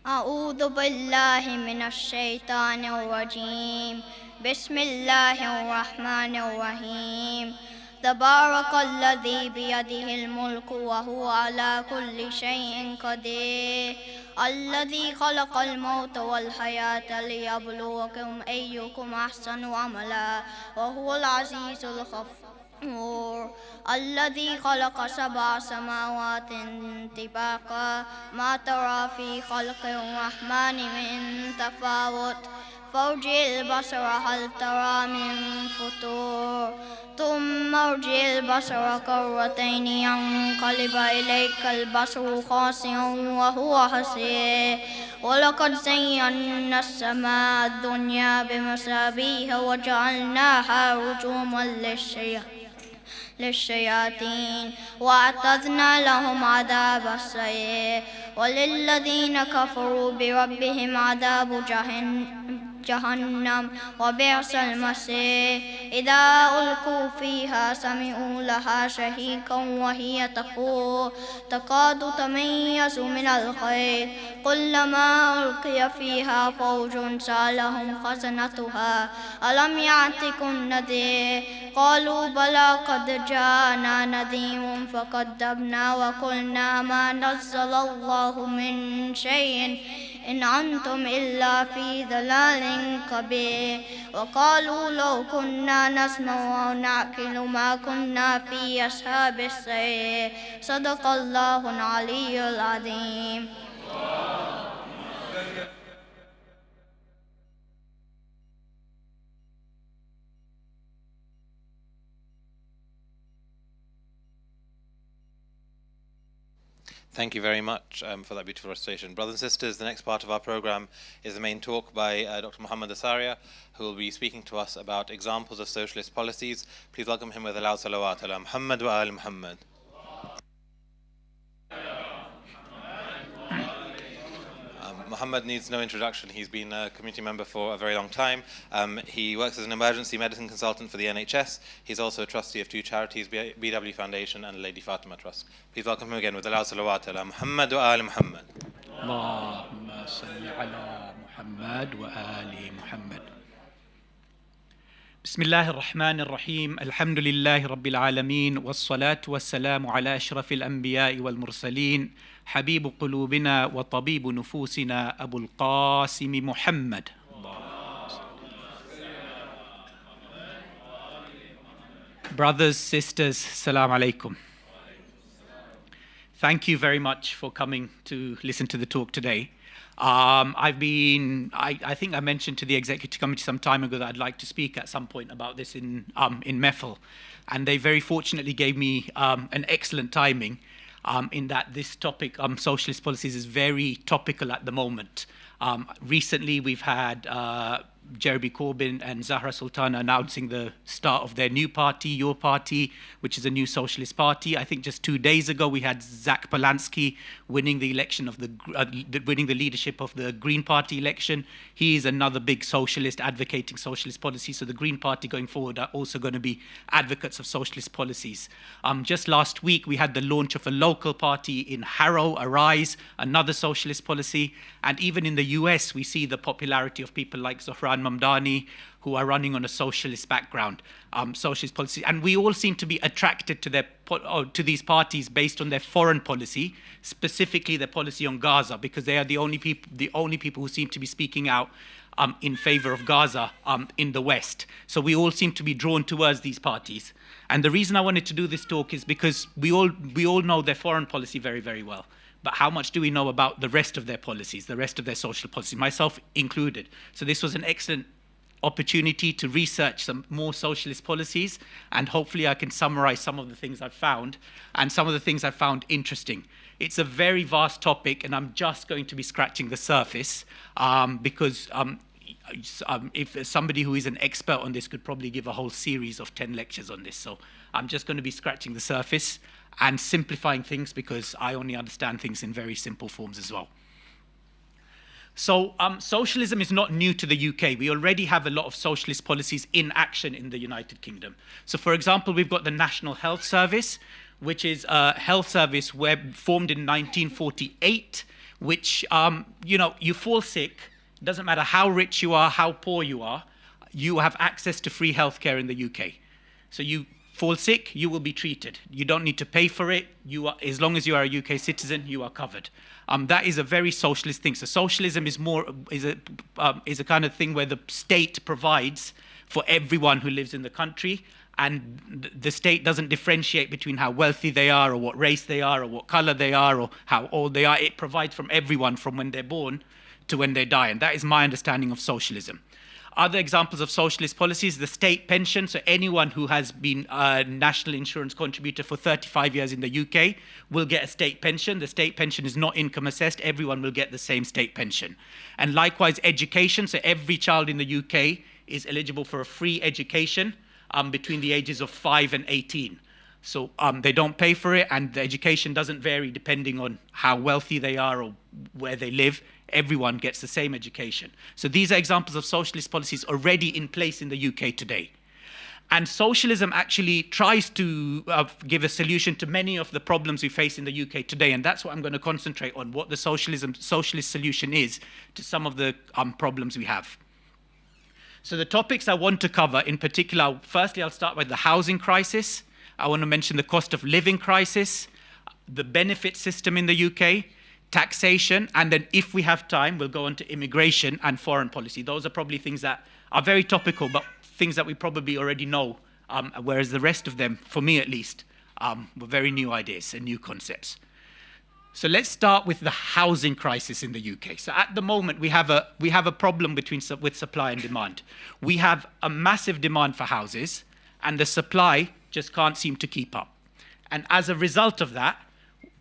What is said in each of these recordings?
أعوذ بالله من الشيطان الرجيم بسم الله الرحمن الرحيم تبارك الذي بيده الملك وهو على كل شيء قدير الذي خلق الموت والحياة ليبلوكم أيكم أحسن عملا وهو العزيز الغفور الذي خلق 7 سماوات طباقا ما ترى في خلق الرحمن من تفاوت فارجع البصر هل ترى من فطور ثم ارجع البصر كرتين ينقلب إليك البصر خاسئا وهو حسير ولقد زينا السماء الدنيا بمصابيح وجعلناها رجوما للشياطين وأعتدنا لهم عذاب السعير وللذين كفروا بربهم عذاب جهنم وبئس المصير إذا ألقوا فيها سمعوا لها شهيقا وهي تفور تكاد تميز من الخير كلما ألقي فيها فوج سألهم خزنتها ألم يأتكم نذير قالوا بلى قد جاءنا نذير فكذبنا وقلنا ما نزل الله من شيء إن أنتم إلا في ضلال كبير وقالوا لو كنا نسمع ونعقل ما كنا في أصحاب السعير صدق الله العلي العظيم. Thank you very much for that beautiful recitation. Brothers and sisters, the next part of our program is the main talk by Dr. Muhammad Asaria, who will be speaking to us about examples of socialist policies. Please welcome him with a loud salawat. Ala Muhammad wa al Muhammad. Muhammad needs no introduction. He's been a community member for a very long time. He works as an emergency medicine consultant for the NHS. He's also a trustee of 2 charities, BW Foundation and Lady Fatema Trust. Please welcome him again with a loud salawat. Ala Muhammad wa al Muhammad. Allahumma salli ala Muhammad wa ali Muhammad. بسم الله الرحمن الرحيم الحمد لله رب العالمين والصلاة والسلام على أشرف الأنبياء والمرسلين حبيب قلوبنا وطبيب نفوسنا أبو القاسم محمد. Brothers, sisters, salam alaikum. Thank you very much for coming to listen to the talk today. I think I mentioned to the executive committee some time ago that I'd like to speak at some point about this in Meffel, and they very fortunately gave me an excellent timing in that this topic, socialist policies, is very topical at the moment. Recently, we've had Jeremy Corbyn and Zahra Sultana announcing the start of their new party, Your Party, which is a new socialist party. I think just 2 days ago we had Zach Polanski winning the election of winning the leadership of the Green Party election. He is another big socialist advocating socialist policies. So the Green Party going forward are also going to be advocates of socialist policies. Just last week we had the launch of a local party in Harrow, Arise, another socialist policy. And even in the US we see the popularity of people like Zohran Mamdani, who are running on a socialist background, socialist policy, and we all seem to be attracted to these parties based on their foreign policy, specifically their policy on Gaza, because they are the only people who seem to be speaking out in favor of Gaza in the West. So we all seem to be drawn towards these parties. And the reason I wanted to do this talk is because we all know their foreign policy very, very well. But how much do we know about the rest of their policies, the rest of their social policies, myself included? So this was an excellent opportunity to research some more socialist policies, and hopefully I can summarize some of the things I've found, and some of the things I found interesting. It's a very vast topic, and I'm just going to be scratching the surface, because if somebody who is an expert on this could probably give a whole series of 10 lectures on this. So I'm just going to be scratching the surface and simplifying things, because I only understand things in very simple forms as well. So socialism is not new to the UK. We already have a lot of socialist policies in action in the United Kingdom. So for example, we've got the National Health Service, which is a health service formed in 1948, which, you fall sick, doesn't matter how rich you are, how poor you have access to free healthcare in the UK. So you fall sick, you will be treated. You don't need to pay for it. As long as you are a UK citizen, you are covered. That is a very socialist thing. So socialism is a kind of thing where the state provides for everyone who lives in the country, and the state doesn't differentiate between how wealthy they are, or what race they are, or what color they are, or how old they are. It provides from everyone from when they're born to when they die, and that is my understanding of socialism. Other examples of socialist policies, the state pension. So anyone who has been a national insurance contributor for 35 years in the UK will get a state pension. The state pension is not income assessed. Everyone will get the same state pension. And likewise, education. So every child in the UK is eligible for a free education between the ages of 5 and 18. So they don't pay for it, and the education doesn't vary depending on how wealthy they are or where they live. Everyone gets the same education. So these are examples of socialist policies already in place in the UK today. And socialism actually tries to give a solution to many of the problems we face in the UK today, and that's what I'm going to concentrate on, what the socialist solution is to some of the problems we have. So the topics I want to cover in particular, firstly, I'll start with the housing crisis. I want to mention the cost of living crisis, the benefit system in the UK, taxation, and then if we have time, we'll go on to immigration and foreign policy. Those are probably things that are very topical, but things that we probably already know, whereas the rest of them, for me at least, were very new ideas and new concepts. So let's start with the housing crisis in the UK. So at the moment, we have a problem with supply and demand. We have a massive demand for houses, and the supply just can't seem to keep up. And as a result of that,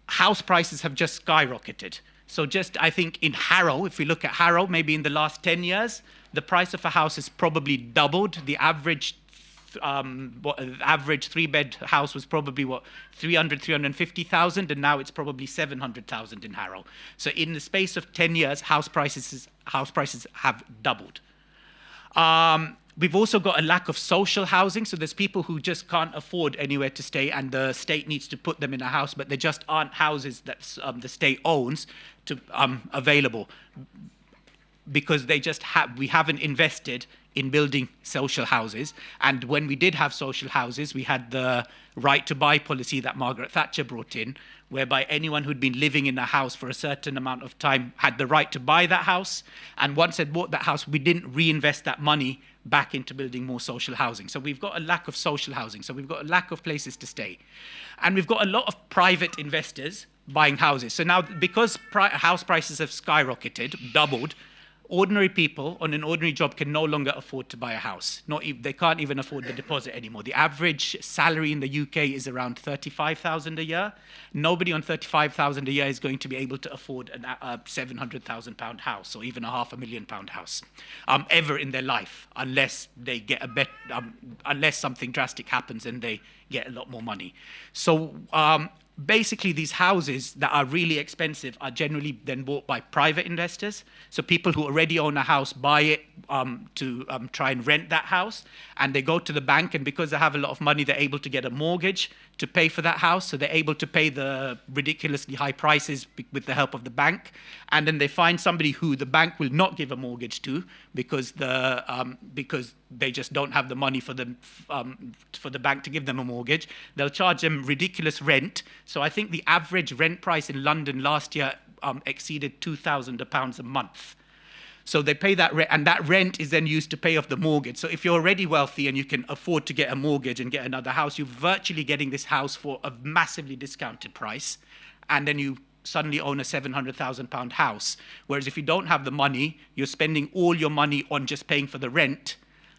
house prices have just skyrocketed. So just, I think, in Harrow, if we look at Harrow, maybe in the last 10 years, the price of a house has probably doubled. The average three-bed house was probably, 350,000, and now it's probably 700,000 in Harrow. So in the space of 10 years, house prices have doubled. We've also got a lack of social housing. So there's people who just can't afford anywhere to stay, and the state needs to put them in a house, but there just aren't houses that the state owns to available, because we haven't invested in building social houses. And when we did have social houses, we had the right to buy policy that Margaret Thatcher brought in, whereby anyone who'd been living in a house for a certain amount of time had the right to buy that house. And once they'd bought that house, we didn't reinvest that money back into building more social housing. So we've got a lack of social housing. So we've got a lack of places to stay. And we've got a lot of private investors buying houses. So now, because house prices have skyrocketed, doubled, ordinary people on an ordinary job can no longer afford to buy a house. They can't even afford the deposit anymore. The average salary in the UK is around 35,000 a year. Nobody on 35,000 a year is going to be able to afford a £700,000 house, or even a £500,000 house, ever in their life, unless they get unless something drastic happens and they get a lot more money. So basically, these houses that are really expensive are generally then bought by private investors. So people who already own a house buy it to try and rent that house, and they go to the bank, and because they have a lot of money, they're able to get a mortgage to pay for that house. So they're able to pay the ridiculously high prices with the help of the bank. And then they find somebody who the bank will not give a mortgage to, because they just don't have the money for the bank to give them a mortgage. They'll charge them ridiculous rent. So I think the average rent price in London last year exceeded £2,000 a month. So they pay that rent, and that rent is then used to pay off the mortgage. So if you're already wealthy and you can afford to get a mortgage and get another house, you're virtually getting this house for a massively discounted price, and then you suddenly own a £700,000 house. Whereas if you don't have the money, you're spending all your money on just paying for the rent,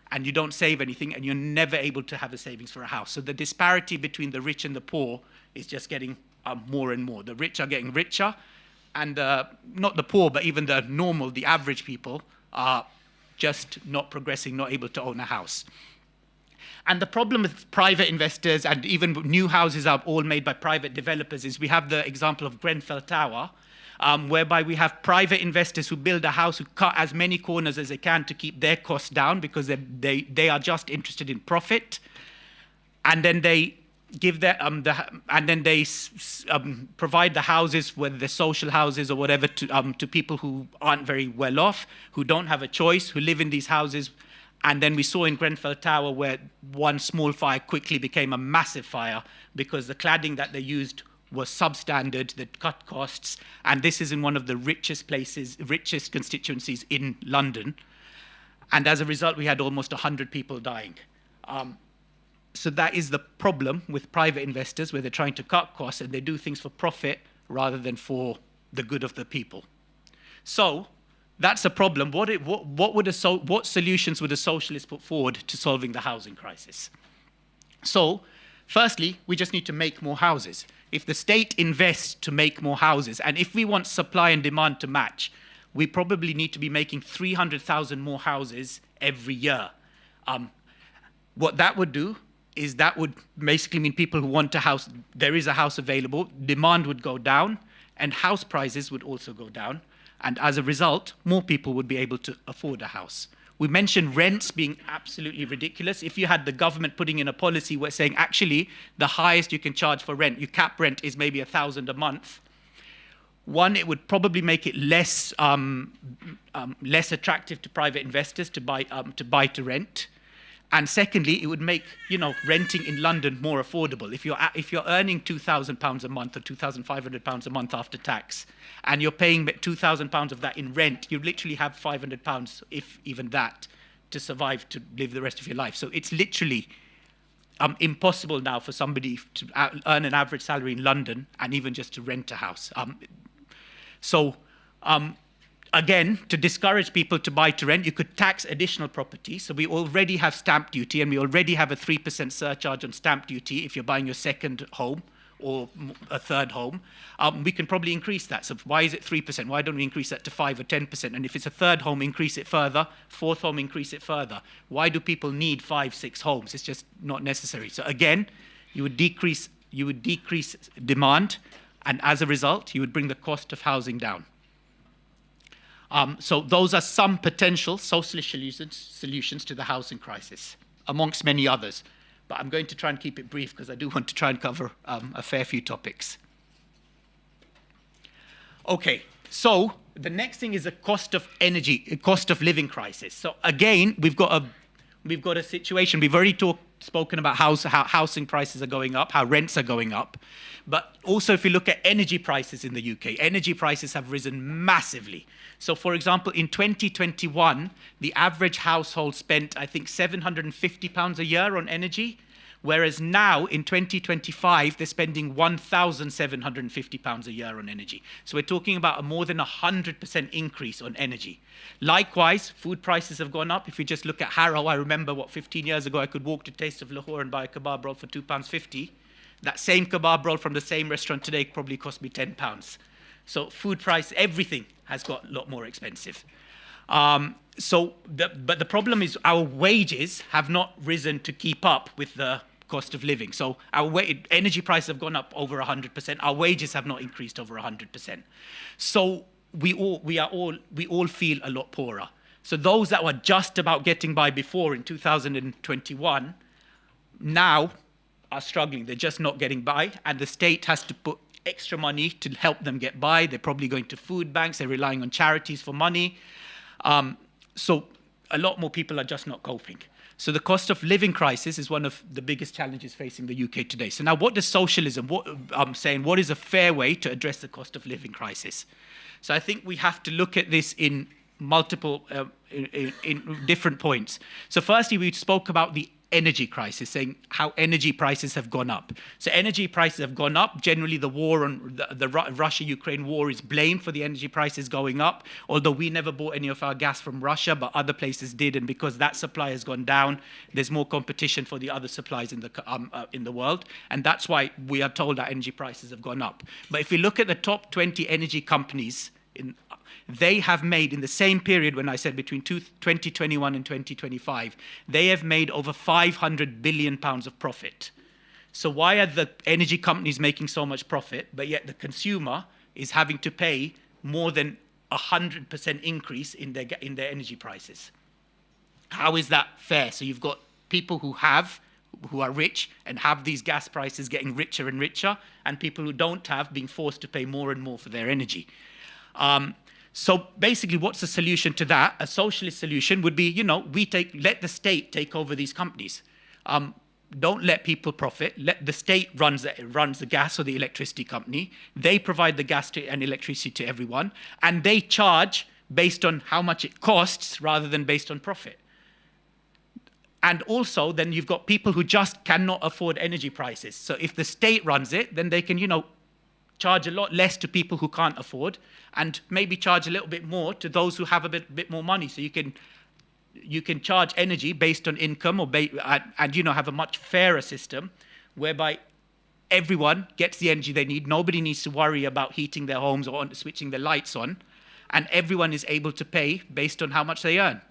and you don't save anything, and you're never able to have a savings for a house. So the disparity between the rich and the poor is just getting more and more. The rich are getting richer, and not the poor, but even the average people are just not progressing, not able to own a house. And the problem with private investors, and even new houses are all made by private developers, is we have the example of Grenfell Tower, whereby we have private investors who build a house, who cut as many corners as they can to keep their costs down, because they are just interested in profit. And then they give their and then they provide the houses, whether they're social houses or whatever, to people who aren't very well off, who don't have a choice, who live in these houses. And then we saw in Grenfell Tower where one small fire quickly became a massive fire because the cladding that they used was substandard, that cut costs, and this is in one of the richest places, richest constituencies in London. And as a result, we had almost 100 people dying. So that is the problem with private investors, where they're trying to cut costs and they do things for profit rather than for the good of the people. So that's a problem. What solutions would a socialist put forward to solving the housing crisis? So, firstly, we just need to make more houses. If the state invests to make more houses, and if we want supply and demand to match, we probably need to be making 300,000 more houses every year. What that would do is that would basically mean people who want a house, there is a house available, demand would go down, and house prices would also go down. And as a result, more people would be able to afford a house. We mentioned rents being absolutely ridiculous. If you had the government putting in a policy where saying, actually, the highest you can charge for rent, your cap rent is maybe $1,000 a month, one, it would probably make it less attractive to private investors to buy to rent. And secondly, it would make, renting in London more affordable. If you're earning £2,000 a month or £2,500 a month after tax, and you're paying £2,000 of that in rent, you literally have £500, if even that, to survive, to live the rest of your life. So it's literally impossible now for somebody to earn an average salary in London and even just to rent a house. Again, to discourage people to buy to rent, you could tax additional property. So we already have stamp duty, and we already have a 3% surcharge on stamp duty if you're buying your second home or a third home. We can probably increase that. So why is it 3%? Why don't we increase that to 5 or 10%? And if it's a third home, increase it further. Fourth home, increase it further. Why do people need 5, 6 homes? It's just not necessary. So again, you would decrease demand, and as a result, you would bring the cost of housing down. So those are some potential socialist solutions to the housing crisis, amongst many others. But I'm going to try and keep it brief because I do want to try and cover a fair few topics. Okay, so the next thing is a cost of energy, a cost of living crisis. So again, we've got a situation. We've already spoken about how housing prices are going up, how rents are going up. But also, if you look at energy prices in the UK, energy prices have risen massively. So, for example, in 2021, the average household spent, I think, £750 a year on energy, whereas now, in 2025, they're spending £1,750 a year on energy. So we're talking about a more than 100% increase on energy. Likewise, food prices have gone up. If you just look at Harrow, I remember, 15 years ago, I could walk to Taste of Lahore and buy a kebab roll for £2.50. That same kebab roll from the same restaurant today probably cost me £10. So food price, everything has got a lot more expensive. But the problem is our wages have not risen to keep up with the cost of living. So our energy prices have gone up over 100%. Our wages have not increased over 100%. So we all feel a lot poorer. So those that were just about getting by before in 2021, now are struggling. They're just not getting by, and the state has to put extra money to help them get by. They're probably going to food banks. They're relying on charities for money. So a lot more people are just not coping. So the cost of living crisis is one of the biggest challenges facing the UK today. So now what does socialism, what is a fair way to address the cost of living crisis? So I think we have to look at this in multiple, in different points. So firstly, we spoke about the energy crisis, saying how energy prices have gone up. So energy prices have gone up. Generally, the war on the Russia-Ukraine war is blamed for the energy prices going up, although we never bought any of our gas from Russia, but other places did, and because that supply has gone down, there's more competition for the other supplies in the world, and that's why we are told that energy prices have gone up. But if you look at the top 20 energy companies, they have made, in the same period when I said between 2021 and 2025, they have made over £500 billion of profit. So why are the energy companies making so much profit, but yet the consumer is having to pay more than 100% increase in their energy prices? How is that fair? So you've got people who who are rich and have these gas prices getting richer and richer, and people who don't have being forced to pay more and more for their energy. So basically, what's the solution to that? A socialist solution would be, let the state take over these companies. Don't let people profit. Let the state runs the gas or the electricity company. They provide the gas and electricity to everyone, and they charge based on how much it costs rather than based on profit. And also, then you've got people who just cannot afford energy prices. So if the state runs it, then they can, charge a lot less to people who can't afford, and maybe charge a little bit more to those who have a bit more money. So you can charge energy based on income, and have a much fairer system, whereby everyone gets the energy they need. Nobody needs to worry about heating their homes or switching their lights on, and everyone is able to pay based on how much they earn.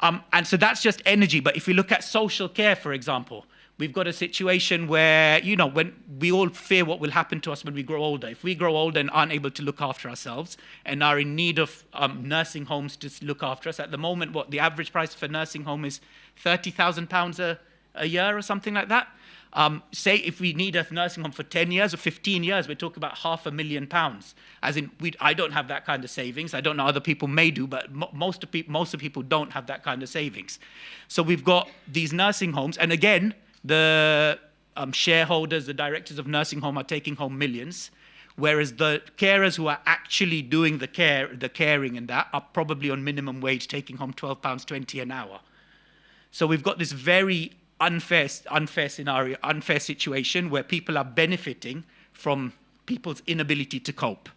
And so that's just energy. But if you look at social care, for example, we've got a situation where, when we all fear what will happen to us when we grow older. If we grow older and aren't able to look after ourselves and are in need of nursing homes to look after us, at the moment, the average price for a nursing home is £30,000 a year or something like that. Say if we need a nursing home for 10 years or 15 years, we're talking about £500,000. As in, I don't have that kind of savings. I don't know, other people may do, but most of people don't have that kind of savings. So we've got these nursing homes, and again, the shareholders, the directors of nursing home are taking home millions, whereas the carers who are actually doing the caring and that are probably on minimum wage, taking home £12.20 an hour. So we've got this very unfair scenario, unfair situation where people are benefiting from people's inability to cope.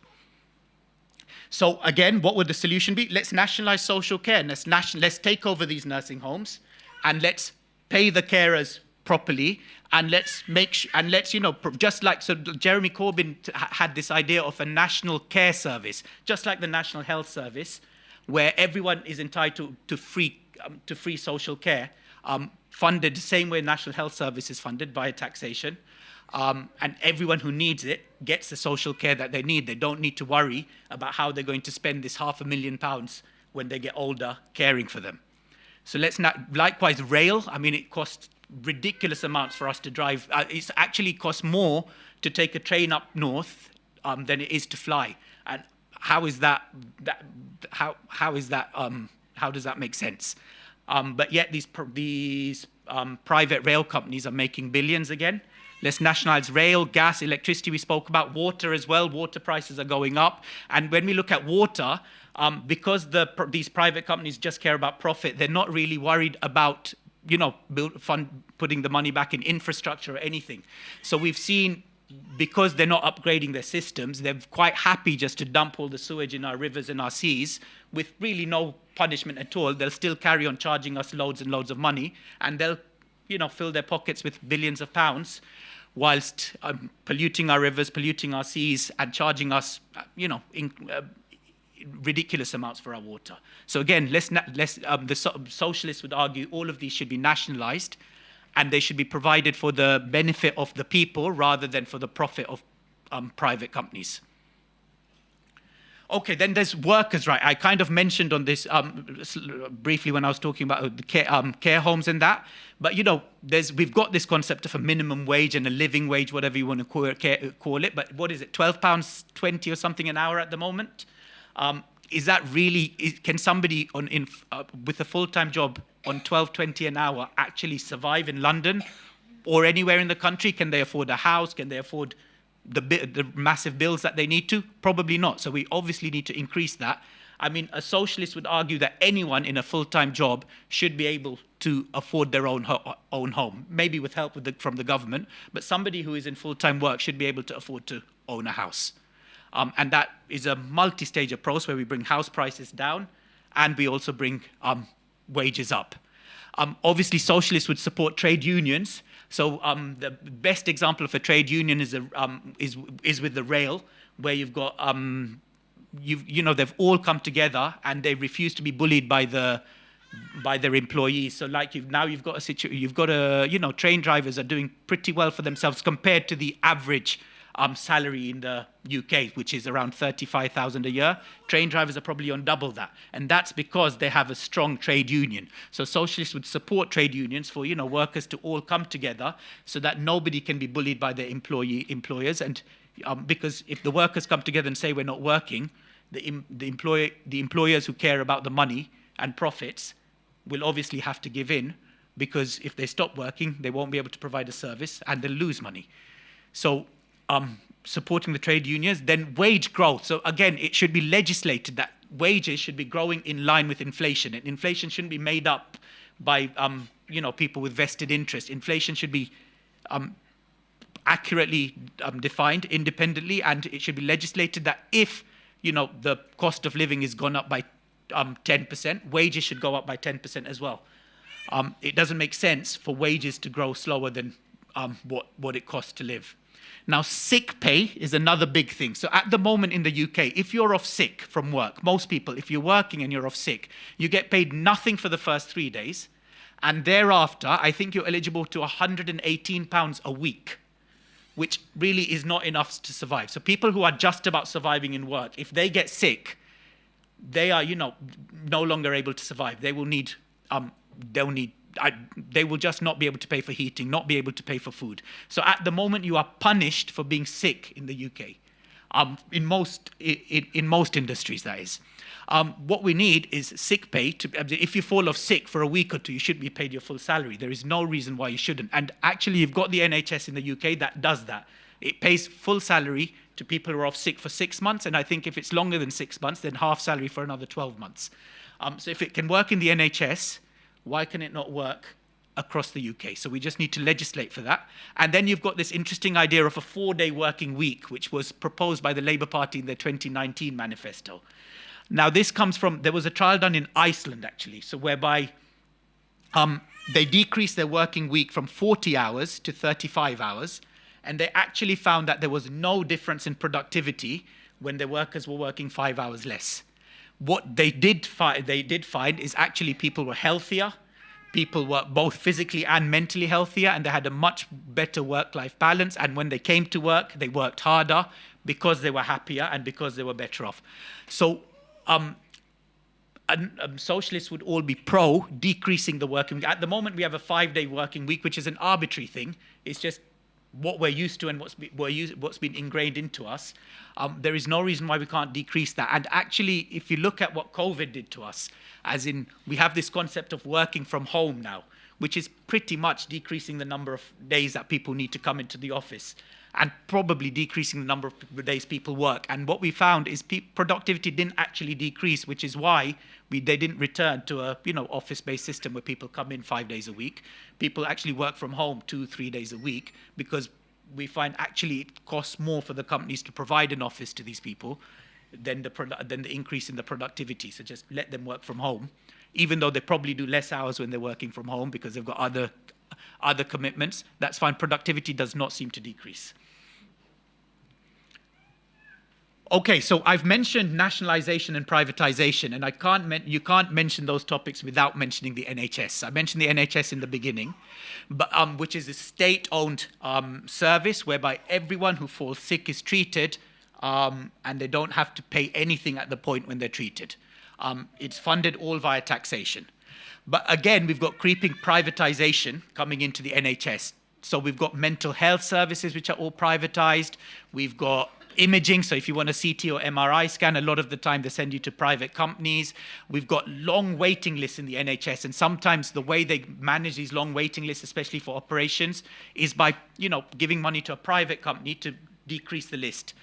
So again, what would the solution be? Let's nationalize social care. Let's take over these nursing homes, and let's pay the carers properly, and let's just like, so Jeremy Corbyn had this idea of a national care service, just like the National Health Service, where everyone is entitled to free social care, funded the same way National Health Service is funded by taxation, and everyone who needs it gets the social care that they need. They don't need to worry about how they're going to spend this £500,000 when they get older caring for them. So let's not, likewise rail, it costs ridiculous amounts for us to drive. It actually costs more to take a train up north than it is to fly. And how does that make sense? But yet these private rail companies are making billions again. Let's nationalize rail, gas, electricity. We spoke about water as well. Water prices are going up. And when we look at water, because these private companies just care about profit, they're not really worried about putting the money back in infrastructure or anything. So we've seen, because they're not upgrading their systems, they're quite happy just to dump all the sewage in our rivers and our seas with really no punishment at all. They'll still carry on charging us loads and loads of money, and they'll, fill their pockets with billions of pounds, whilst polluting our rivers, polluting our seas, and charging us, ridiculous amounts for our water. So again, the socialists would argue all of these should be nationalized, and they should be provided for the benefit of the people rather than for the profit of private companies. Okay, then there's workers' right. I kind of mentioned on this briefly when I was talking about the care homes and that. But we've got this concept of a minimum wage and a living wage, whatever you want to call it. But what is it, £12.20 or something an hour at the moment? Is that really? Can somebody with a full-time job on £12.20 an hour actually survive in London or anywhere in the country? Can they afford a house? Can they afford the massive bills that they need to? Probably not. So we obviously need to increase that. A socialist would argue that anyone in a full-time job should be able to afford their own home, maybe with help from the government, but somebody who is in full-time work should be able to afford to own a house. And that is a multi-stage approach where we bring house prices down and we also bring wages up. Obviously, socialists would support trade unions. So the best example of a trade union is with the rail, where you've got they've all come together and they refuse to be bullied by their employees. So like you've got train drivers are doing pretty well for themselves compared to the average salary in the UK, which is around 35,000 a year. Train drivers are probably on double that. And that's because they have a strong trade union. So socialists would support trade unions for, workers to all come together so that nobody can be bullied by their employers. And because if the workers come together and say we're not working, the employers who care about the money and profits will obviously have to give in, because if they stop working, they won't be able to provide a service and they'll lose money. So supporting the trade unions, then wage growth. So again, it should be legislated that wages should be growing in line with inflation, and inflation shouldn't be made up by people with vested interest. Inflation should be accurately defined independently, and it should be legislated that if the cost of living is gone up by 10%, wages should go up by 10% as well. It doesn't make sense for wages to grow slower than what it costs to live. Now, sick pay is another big thing. So at the moment in the UK, if you're off sick from work, most people, if you're working and you're off sick, you get paid nothing for the first 3 days. And thereafter, I think you're eligible to £118 a week, which really is not enough to survive. So people who are just about surviving in work, if they get sick, they are, no longer able to survive. They will need, they will just not be able to pay for heating, not be able to pay for food. So at the moment, you are punished for being sick in the UK, in most industries, that is. What we need is sick pay. If you fall off sick for a week or two, you should be paid your full salary. There is no reason why you shouldn't. And actually, you've got the NHS in the UK that does that. It pays full salary to people who are off sick for 6 months, and I think if it's longer than 6 months, then half salary for another 12 months. So if it can work in the NHS, why can it not work across the UK? So we just need to legislate for that. And then you've got this interesting idea of a 4-day working week, which was proposed by the Labour Party in their 2019 manifesto. Now, this comes from, there was a trial done in Iceland, actually, so whereby they decreased their working week from 40 hours to 35 hours, and they actually found that there was no difference in productivity when the workers were working 5 hours less. What they did find is actually people were healthier, people were both physically and mentally healthier, and they had a much better work-life balance, and when they came to work, they worked harder because they were happier and because they were better off. So socialists would all be pro decreasing the working week. At the moment, we have a 5-day working week, which is an arbitrary thing. It's just what we're used to and what's been ingrained into us. There is no reason why we can't decrease that. And actually, if you look at what COVID did to us, as in we have this concept of working from home now, which is pretty much decreasing the number of days that people need to come into the office and probably decreasing the number of days people work. And what we found is productivity didn't actually decrease, which is why they didn't return to a office-based system where people come in 5 days a week. People actually work from home 2-3 days a week, because we find actually it costs more for the companies to provide an office to these people than the increase in the productivity. So just let them work from home, even though they probably do less hours when they're working from home because they've got other commitments. That's fine. Productivity does not seem to decrease. Okay, so I've mentioned nationalization and privatization, and you can't mention those topics without mentioning the NHS. I mentioned the NHS in the beginning, but, which is a state-owned service whereby everyone who falls sick is treated, and they don't have to pay anything at the point when they're treated. It's funded all via taxation. But again, we've got creeping privatization coming into the NHS. So we've got mental health services, which are all privatized. We've got imaging, so if you want a CT or MRI scan, a lot of the time they send you to private companies. We've got long waiting lists in the NHS, and sometimes the way they manage these long waiting lists, especially for operations, is by giving money to a private company to decrease the list,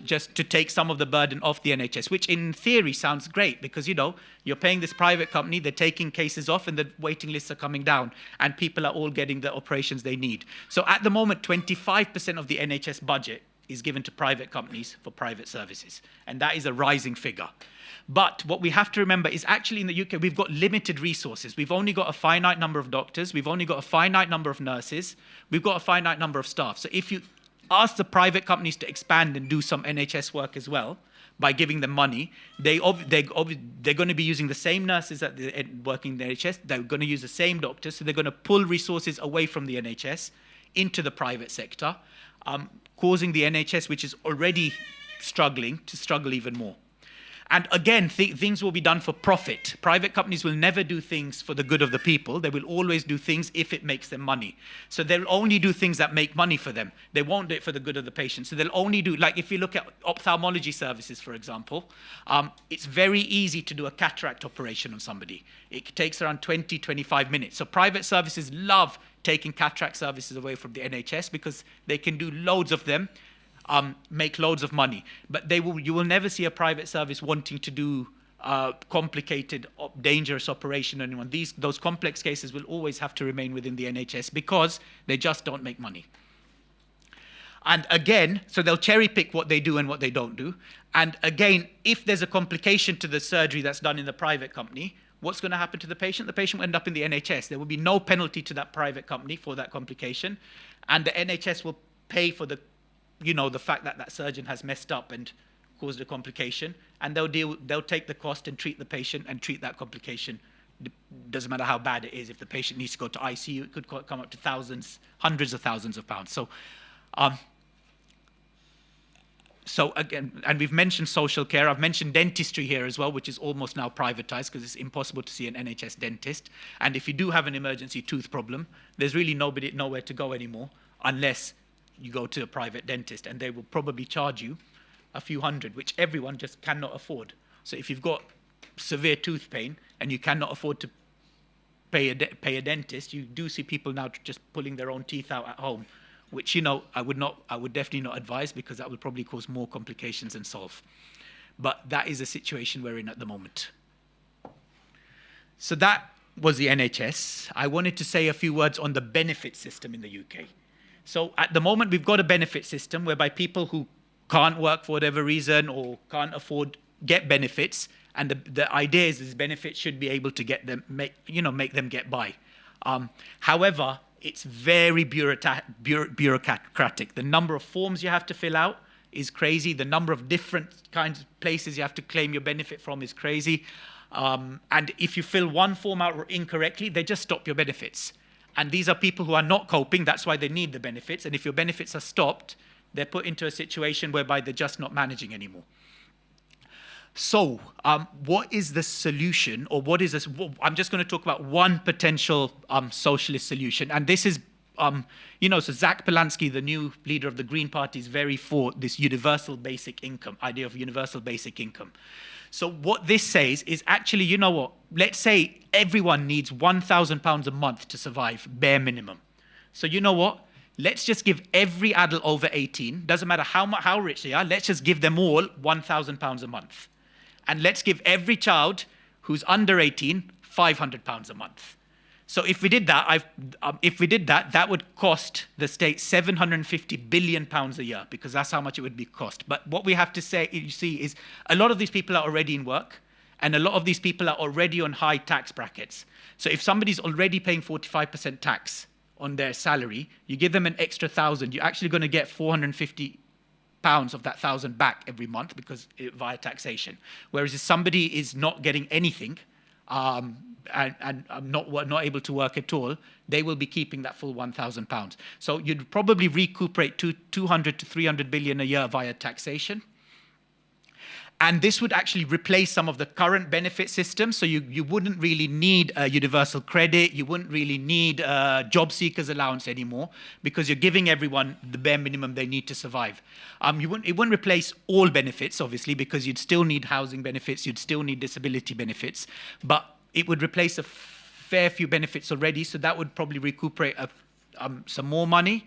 just to take some of the burden off the NHS, which in theory sounds great because you're paying this private company, they're taking cases off, and the waiting lists are coming down, and people are all getting the operations they need. So at the moment, 25% of the NHS budget is given to private companies for private services. And that is a rising figure. But what we have to remember is actually in the UK, we've got limited resources. We've only got a finite number of doctors. We've only got a finite number of nurses. We've got a finite number of staff. So if you ask the private companies to expand and do some NHS work as well, by giving them money, they're going to be using the same nurses that working in the NHS. They're going to use the same doctors. So they're going to pull resources away from the NHS into the private sector. causing the NHS, which is already struggling, to struggle even more. And again, things will be done for profit. Private companies will never do things for the good of the people. They will always do things if it makes them money. So they'll only do things that make money for them. They won't do it for the good of the patient. So they'll only do, like if you look at ophthalmology services, for example, it's very easy to do a cataract operation on somebody. It takes around 20, 25 minutes. So private services love taking cataract services away from the NHS because they can do loads of them, make loads of money. But you will never see a private service wanting to do complicated, dangerous operation on anyone. Those complex cases will always have to remain within the NHS because they just don't make money. And again, so they'll cherry pick what they do and what they don't do. And again, if there's a complication to the surgery that's done in the private company, what's going to happen to the patient? The patient will end up in the NHS. There will be no penalty to that private company for that complication. And the NHS will pay for the fact that that surgeon has messed up and caused a complication, and they'll take the cost and treat the patient and treat that complication. Doesn't matter how bad it is. If the patient needs to go to ICU, it could come up to thousands, hundreds of thousands of pounds. So again, and we've mentioned social care. I've mentioned dentistry here as well, which is almost now privatized because it's impossible to see an NHS dentist. And if you do have an emergency tooth problem, there's really nowhere to go anymore unless you go to a private dentist, and they will probably charge you a few hundred, which everyone just cannot afford. So if you've got severe tooth pain and you cannot afford to pay a dentist, you do see people now just pulling their own teeth out at home, which I would definitely not advise, because that will probably cause more complications than solve. But that is a situation we're in at the moment. So that was the NHS. I wanted to say a few words on the benefit system in the UK. So at the moment, we've got a benefit system whereby people who can't work for whatever reason or can't afford get benefits, and the idea is this benefit should be able to make them get by. However, it's very bureaucratic. The number of forms you have to fill out is crazy. The number of different kinds of places you have to claim your benefit from is crazy. And if you fill one form out incorrectly, they just stop your benefits. And these are people who are not coping. That's why they need the benefits. And if your benefits are stopped, they're put into a situation whereby they're just not managing anymore. So what is the solution, or what is this? I'm just going to talk about one potential socialist solution. And this is, so Zach Polanski, the new leader of the Green Party, is very for this universal basic income, idea of universal basic income. So what this says is actually, you know what, let's say everyone needs £1,000 a month to survive, bare minimum. So you know what, let's just give every adult over 18, doesn't matter how rich they are, let's just give them all £1,000 a month. And let's give every child who's under 18 £500 a month. So if we did that, that would cost the state £750 billion a year, because that's how much it would be cost. But what we have to say, you see, is a lot of these people are already in work, and a lot of these people are already on high tax brackets. So if somebody's already paying 45% tax on their salary, you give them an extra 1,000, you're actually going to get £450 of that 1,000 back every month via taxation. Whereas if somebody is not getting anything, and not able to work at all, they will be keeping that full £1,000. So you'd probably recuperate 200 to 300 billion a year via taxation. And this would actually replace some of the current benefit systems. So you wouldn't really need a universal credit. You wouldn't really need a job seekers allowance anymore, because you're giving everyone the bare minimum they need to survive. It wouldn't replace all benefits, obviously, because you'd still need housing benefits. You'd still need disability benefits. But it would replace a fair few benefits already. So that would probably recuperate some more money.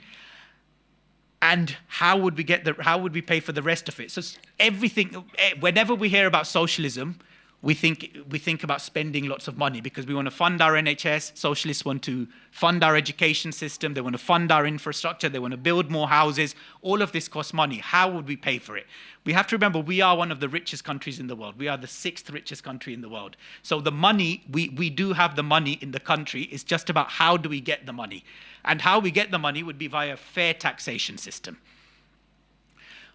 And how would we pay for the rest of it? So everything, whenever we hear about socialism, we think about spending lots of money, because we want to fund our NHS. Socialists want to fund our education system. They want to fund our infrastructure. They want to build more houses. All of this costs money. How would we pay for it? We have to remember we are one of the richest countries in the world. We are the 6th richest country in the world. So the money, we do have the money in the country. It's just about how do we get the money. And how we get the money would be via a fair taxation system.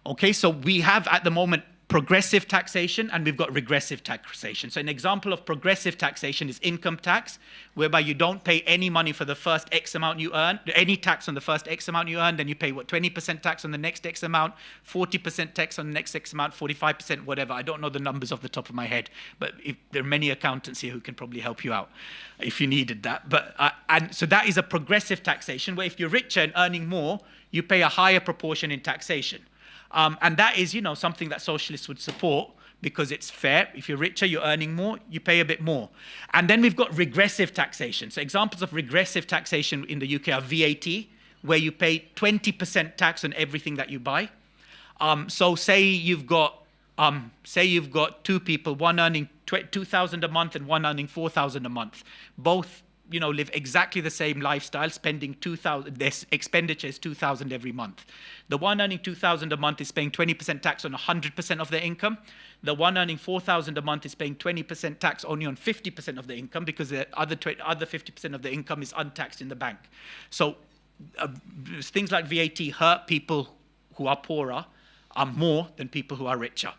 Okay, so we have at the moment progressive taxation and we've got regressive taxation. So an example of progressive taxation is income tax, whereby you don't pay any money for the first X amount you earn, any tax on the first X amount you earn, then you pay 20% tax on the next X amount, 40% tax on the next X amount, 45%, whatever. I don't know the numbers off the top of my head, but there are many accountants here who can probably help you out if you needed that. But and so that is a progressive taxation, where if you're richer and earning more, you pay a higher proportion in taxation. And that is, something that socialists would support because it's fair. If you're richer, you're earning more, you pay a bit more. And then we've got regressive taxation. So examples of regressive taxation in the UK are VAT, where you pay 20% tax on everything that you buy. So say you've got two people, one earning 2,000 a month and one earning 4,000 a month. Both live exactly the same lifestyle, spending 2,000, their expenditure is 2,000 every month. The one earning 2,000 a month is paying 20% tax on 100% of their income. The one earning 4,000 a month is paying 20% tax only on 50% of the income, because the other 50% of the income is untaxed in the bank. So things like VAT hurt people who are poorer more than people who are richer.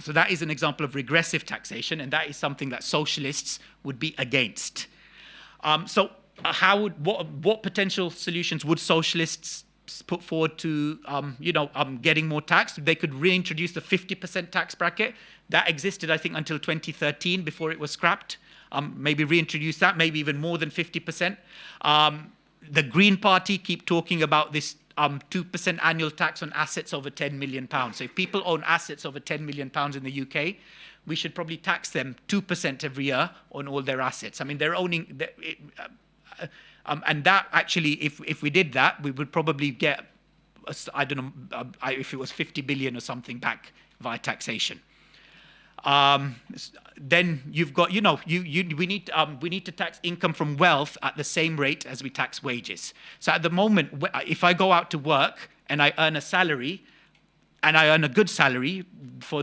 So that is an example of regressive taxation, and that is something that socialists would be against. So what potential solutions would socialists put forward to getting more tax? They could reintroduce the 50% tax bracket. That existed, I think, until 2013 before it was scrapped. Maybe reintroduce that, maybe even more than 50%. The Green Party keep talking about this 2% annual tax on assets over £10 million. So if people own assets over £10 million in the UK, we should probably tax them 2% every year on all their assets. I mean, they're owning, and that actually, if we did that, we would probably get, I don't know, if it was 50 billion or something back via taxation. Then you've got, we need to tax income from wealth at the same rate as we tax wages. So at the moment, if I go out to work and I earn a salary, and I earn a good salary for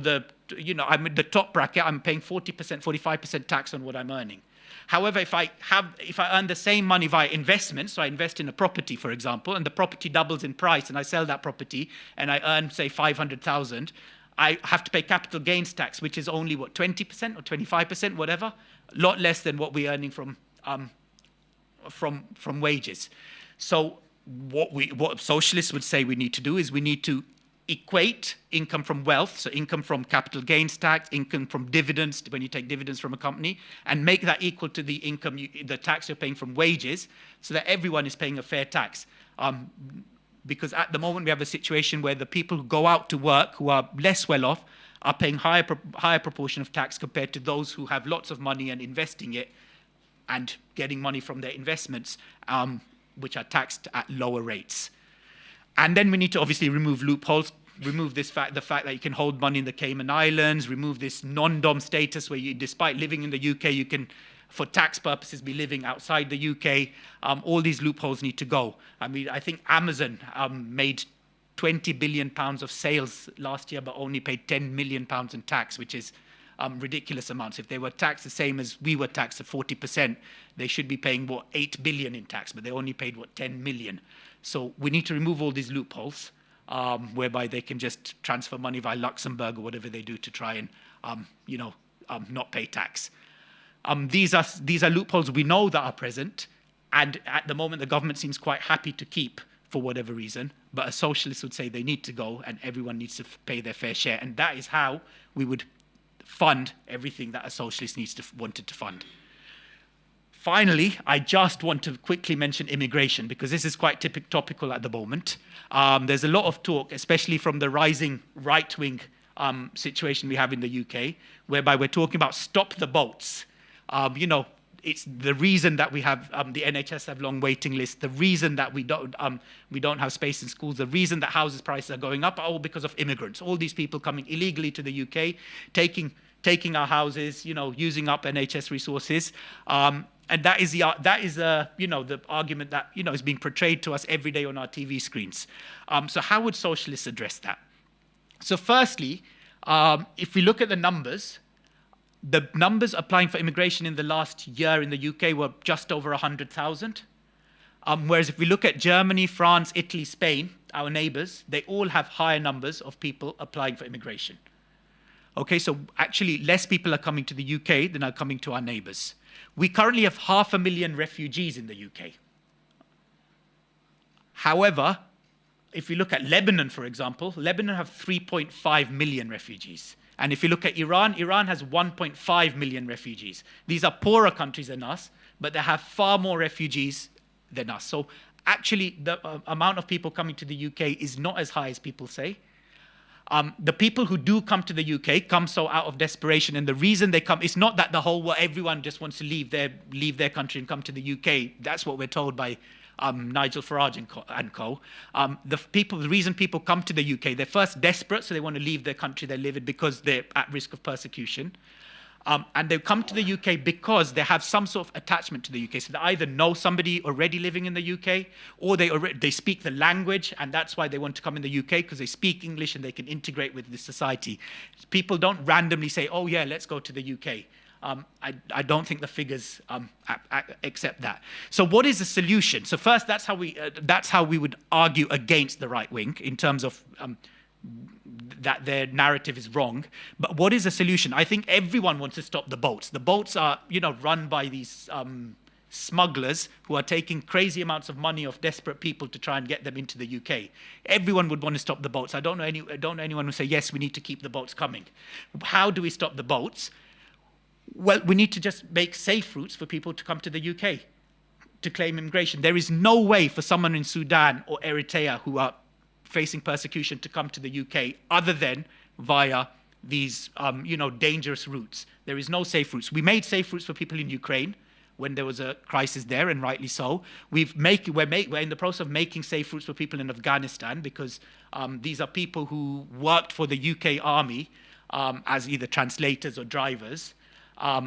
I'm in the top bracket, I'm paying 40%, 45% tax on what I'm earning. However, if I earn the same money via investment, so I invest in a property, for example, and the property doubles in price, and I sell that property, and I earn, say, 500,000, I have to pay capital gains tax, which is only, 20% or 25%, whatever, a lot less than what we're earning from wages. So what socialists would say we need to do is we need to equate income from wealth, so income from capital gains tax, income from dividends, when you take dividends from a company, and make that equal to the income, the tax you're paying from wages, so that everyone is paying a fair tax. Because at the moment we have a situation where the people who go out to work, who are less well off, are paying higher proportion of tax compared to those who have lots of money and investing it and getting money from their investments, which are taxed at lower rates. And then we need to obviously remove loopholes, remove the fact that you can hold money in the Cayman Islands, remove this non-dom status where you, despite living in the UK, you can, for tax purposes, be living outside the UK. All these loopholes need to go. I mean, I think Amazon made £20 billion of sales last year, but only paid £10 million in tax, which is ridiculous amounts. If they were taxed the same as we were taxed at 40%, they should be paying, 8 billion in tax, but they only paid, 10 million. So we need to remove all these loopholes, whereby they can just transfer money via Luxembourg or whatever they do to try and, not pay tax. These are loopholes we know that are present, and at the moment the government seems quite happy to keep for whatever reason, but a socialist would say they need to go and everyone needs to pay their fair share, and that is how we would fund everything that a socialist wanted to fund. Finally, I just want to quickly mention immigration, because this is quite topical at the moment. There's a lot of talk, especially from the rising right-wing situation we have in the UK, whereby we're talking about stop the boats. It's the reason that we have the NHS have long waiting lists, the reason that we don't have space in schools, the reason that houses prices are going up are all because of immigrants. All these people coming illegally to the UK, taking our houses, using up NHS resources. And that is the argument that is being portrayed to us every day on our TV screens. So how would socialists address that? So firstly, if we look at the numbers applying for immigration in the last year in the UK were just over 100,000. Whereas if we look at Germany, France, Italy, Spain, our neighbours, they all have higher numbers of people applying for immigration. Okay, so actually less people are coming to the UK than are coming to our neighbours. We currently have 500,000 refugees in the UK. However, if we look at Lebanon, for example, Lebanon have 3.5 million refugees. And if you look at Iran, Iran has 1.5 million refugees. These are poorer countries than us, but they have far more refugees than us. So actually, the amount of people coming to the UK is not as high as people say. The people who do come to the UK come so out of desperation, and the reason they come, it's not that the whole world, everyone just wants to leave their country and come to the UK. That's what we're told by Nigel Farage and co. The reason people come to the UK, they're first desperate, so they want to leave their country they live in because they're at risk of persecution. And they come to the UK because they have some sort of attachment to the UK. So they either know somebody already living in the UK, or they speak the language, and that's why they want to come in the UK, because they speak English and they can integrate with the society. People don't randomly say, oh yeah, let's go to the UK. I don't think the figures accept that. So what is the solution? So first, that's how we would argue against the right wing in terms of that their narrative is wrong. But what is the solution? I think everyone wants to stop the boats. The boats are, run by these smugglers who are taking crazy amounts of money off desperate people to try and get them into the UK. Everyone would want to stop the boats. I don't know anyone who say, yes, we need to keep the boats coming. How do we stop the boats? Well, we need to just make safe routes for people to come to the UK to claim immigration. There is no way for someone in Sudan or Eritrea who are facing persecution to come to the UK other than via these, dangerous routes. There is no safe routes. We made safe routes for people in Ukraine when there was a crisis there, and rightly so. We're in the process of making safe routes for people in Afghanistan, because these are people who worked for the UK army as either translators or drivers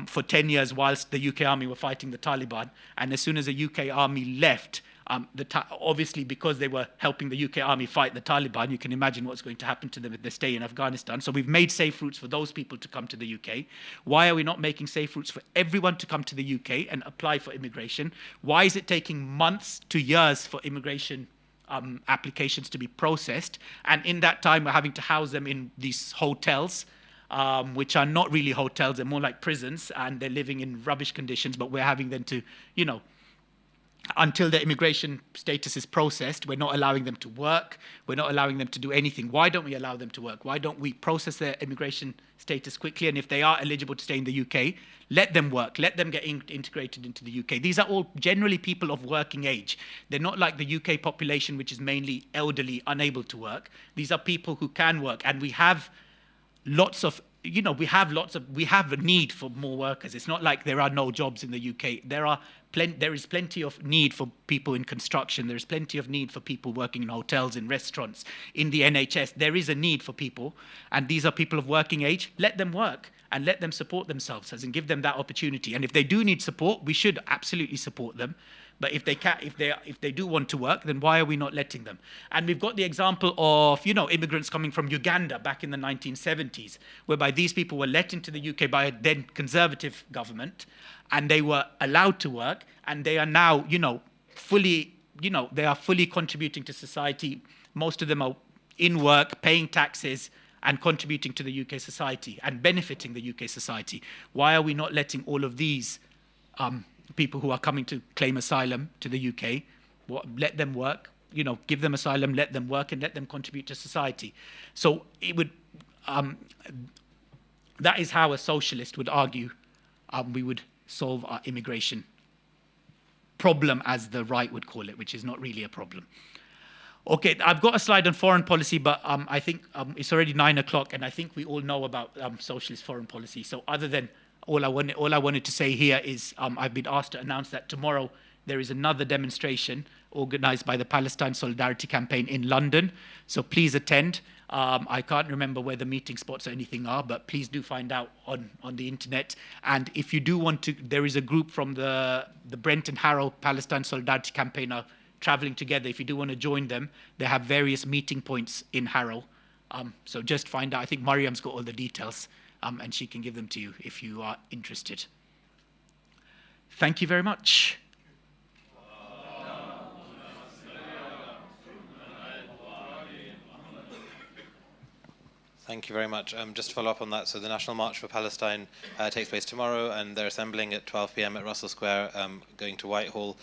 for 10 years whilst the UK army were fighting the Taliban. And as soon as the UK army left, obviously because they were helping the UK army fight the Taliban, you can imagine what's going to happen to them if they stay in Afghanistan. So we've made safe routes for those people to come to the UK. Why are we not making safe routes for everyone to come to the UK and apply for immigration? Why is it taking months to years for immigration applications to be processed? And in that time, we're having to house them in these hotels, which are not really hotels, they're more like prisons, and they're living in rubbish conditions, but we're having them to, until their immigration status is processed, we're not allowing them to work, we're not allowing them to do anything. Why don't we allow them to work? Why don't we process their immigration status quickly, and if they are eligible to stay in the UK, let them work, let them get integrated into the UK. These are all generally people of working age. They're not like the UK population, which is mainly elderly, unable to work. These are people who can work, and we have lots of, we have a need for more workers. It's not like there are no jobs in the UK. There is plenty of need for people in construction. There is plenty of need for people working in hotels, in restaurants, in the NHS. There is a need for people, and these are people of working age. Let them work and let them support themselves, as in give them that opportunity. And if they do need support, we should absolutely support them. But if they do want to work, then why are we not letting them? And we've got the example of, immigrants coming from Uganda back in the 1970s, whereby these people were let into the UK by a then conservative government, and they were allowed to work, and they are now, fully contributing to society. Most of them are in work, paying taxes, and contributing to the UK society and benefiting the UK society. Why are we not letting all of these people who are coming to claim asylum to the UK, let them work, give them asylum, let them work, and let them contribute to society? So it would, that is how a socialist would argue we would solve our immigration problem, as the right would call it, which is not really a problem. Okay, I've got a slide on foreign policy, but I think it's already 9 o'clock, and I think we all know about socialist foreign policy. So other than all I wanted to say here is I've been asked to announce that tomorrow there is another demonstration organized by the Palestine Solidarity Campaign in London. So please attend. I can't remember where the meeting spots or anything are, but please do find out on the internet. And if you do want to, there is a group from the Brent and Harrow Palestine Solidarity Campaign are traveling together. If you do want to join them, they have various meeting points in Harrow. So just find out. I think Mariam's got all the details. And she can give them to you if you are interested. Thank you very much. Thank you very much. Just to follow up on that, so the National March for Palestine takes place tomorrow, and they're assembling at 12 p.m. at Russell Square, going to Whitehall.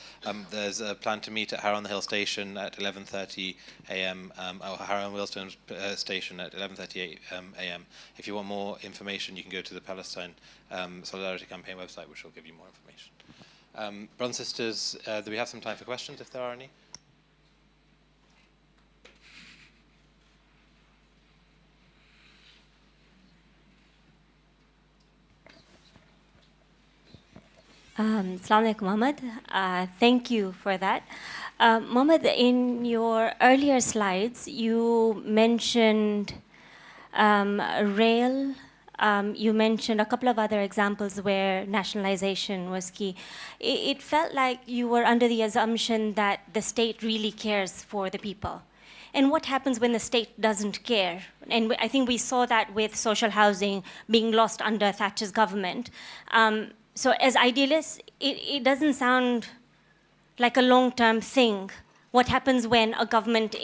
There's a plan to meet at Harrow on the Hill Station at 11:30 a.m. Or Harrow and Wealdstone Station at 11:30 a.m. If you want more information, you can go to the Palestine Solidarity Campaign website, which will give you more information. Brothers and sisters, do we have some time for questions, if there are any? Assalamu alaikum, Muhammad. Thank you for that. Muhammad, in your earlier slides, you mentioned rail. You mentioned a couple of other examples where nationalization was key. It felt like you were under the assumption that the state really cares for the people. And what happens when the state doesn't care? And I think we saw that with social housing being lost under Thatcher's government. So as idealists, it doesn't sound like a long-term thing. What happens when a government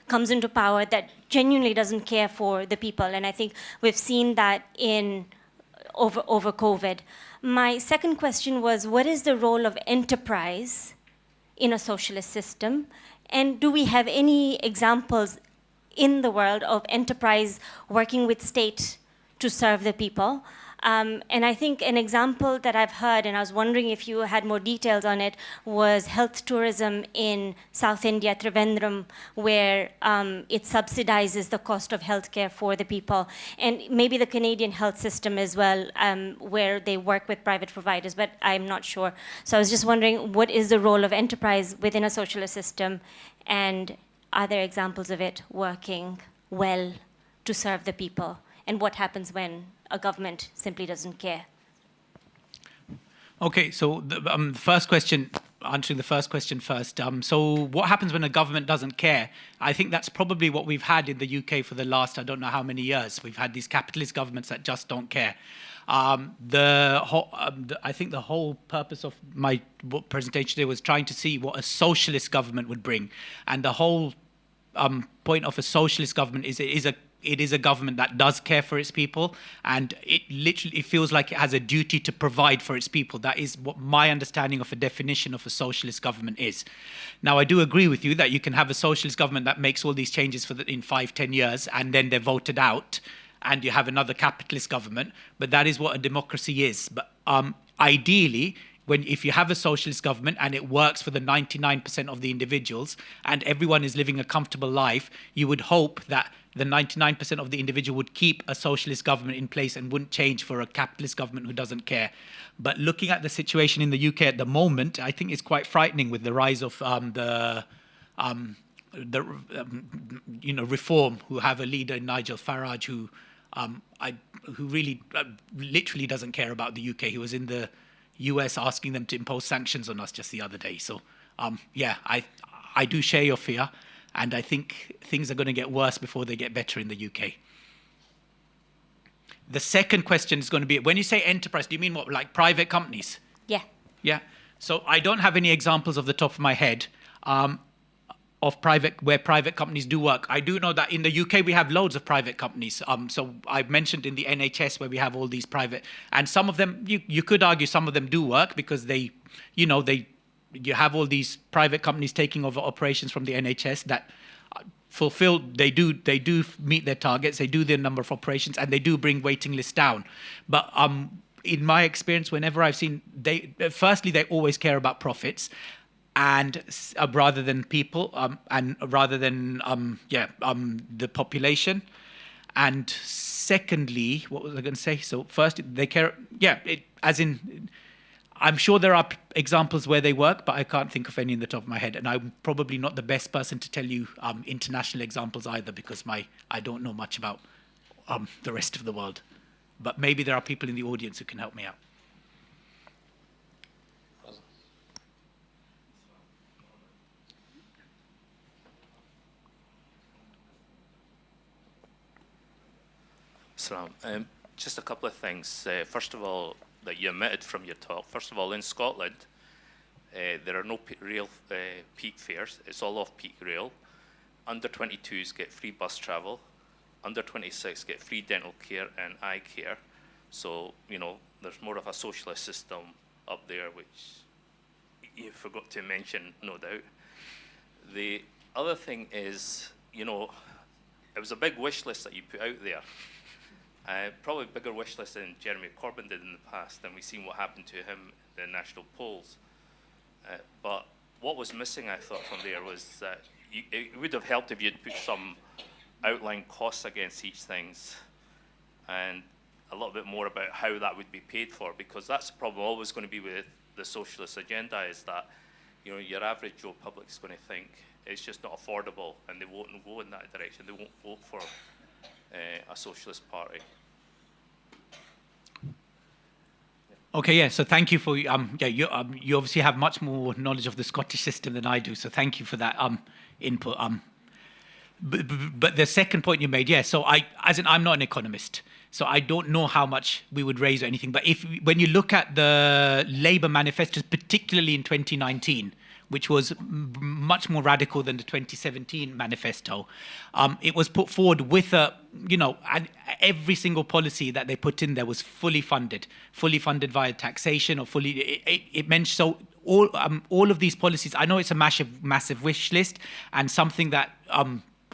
comes into power that genuinely doesn't care for the people? And I think we've seen that over COVID. My second question was, what is the role of enterprise in a socialist system? And do we have any examples in the world of enterprise working with state to serve the people? And I think an example that I've heard, and I was wondering if you had more details on it, was health tourism in South India, Trivandrum, where it subsidizes the cost of healthcare for the people. And maybe the Canadian health system as well, where they work with private providers, but I'm not sure. So I was just wondering, what is the role of enterprise within a socialist system? And are there examples of it working well to serve the people? And what happens when a government simply doesn't care? Okay, so the first question, answering the first question first. So what happens when a government doesn't care? I think that's probably what we've had in the UK for the last, I don't know how many years. We've had these capitalist governments that just don't care. I think the whole purpose of my presentation today was trying to see what a socialist government would bring. And the whole point of a socialist government is it is a government that does care for its people, and it feels like it has a duty to provide for its people. That is what my understanding of a definition of a socialist government is. Now, I do agree with you that you can have a socialist government that makes all these changes in 5-10 years, and then they're voted out, and you have another capitalist government, but that is what a democracy is. But ideally, if you have a socialist government and it works for the 99% of the individuals and everyone is living a comfortable life, you would hope that the 99% of the individual would keep a socialist government in place and wouldn't change for a capitalist government who doesn't care. But looking at the situation in the UK at the moment, I think it's quite frightening with the rise of Reform, who have a leader, Nigel Farage, who really literally doesn't care about the UK. He was in the US asking them to impose sanctions on us just the other day. So, yeah, I do share your fear, and I think things are going to get worse before they get better in the UK. The second question is going to be, when you say enterprise, do you mean what, like private companies? Yeah. Yeah. So I don't have any examples off the top of my head of where private companies do work. I do know that in the UK we have loads of private companies. So I mentioned in the NHS where we have all these private, and some of them you could argue some of them do work because you have all these private companies taking over operations from the NHS that they do meet their targets, they do their number of operations, and they do bring waiting lists down. But in my experience, whenever I've seen, firstly they always care about profits, and rather than people, and rather than the population. And secondly, what was I going to say? So first, they care. Yeah, I'm sure there are examples where they work, but I can't think of any in the top of my head. And I'm probably not the best person to tell you international examples either, because I don't know much about the rest of the world. But maybe there are people in the audience who can help me out. Just a couple of things. First of all, that you omitted from your talk. First of all, in Scotland, there are no real peak fares. It's all off-peak rail. Under 22s get free bus travel. under 26 get free dental care and eye care. So, you know, there's more of a socialist system up there, which you forgot to mention, no doubt. The other thing is, you know, it was a big wish list that you put out there. Probably a bigger wish list than Jeremy Corbyn did in the past, and we've seen what happened to him in the national polls. But what was missing, I thought, from there was that it would have helped if you'd put some outline costs against each things, and a little bit more about how that would be paid for, because that's the problem always going to be with the socialist agenda, is that, you know, your average Joe public is going to think it's just not affordable, and they won't go in that direction. They won't vote for a socialist party. Okay, yeah. So thank you for yeah. You obviously have much more knowledge of the Scottish system than I do. So thank you for that input. But the second point you made, yeah. So I'm not an economist, so I don't know how much we would raise or anything. But when you look at the Labour manifestos, particularly in 2019, which was much more radical than the 2017 manifesto, it was put forward with and every single policy that they put in there was fully funded via taxation or fully. It meant so all of these policies. I know it's a massive wish list, and something that a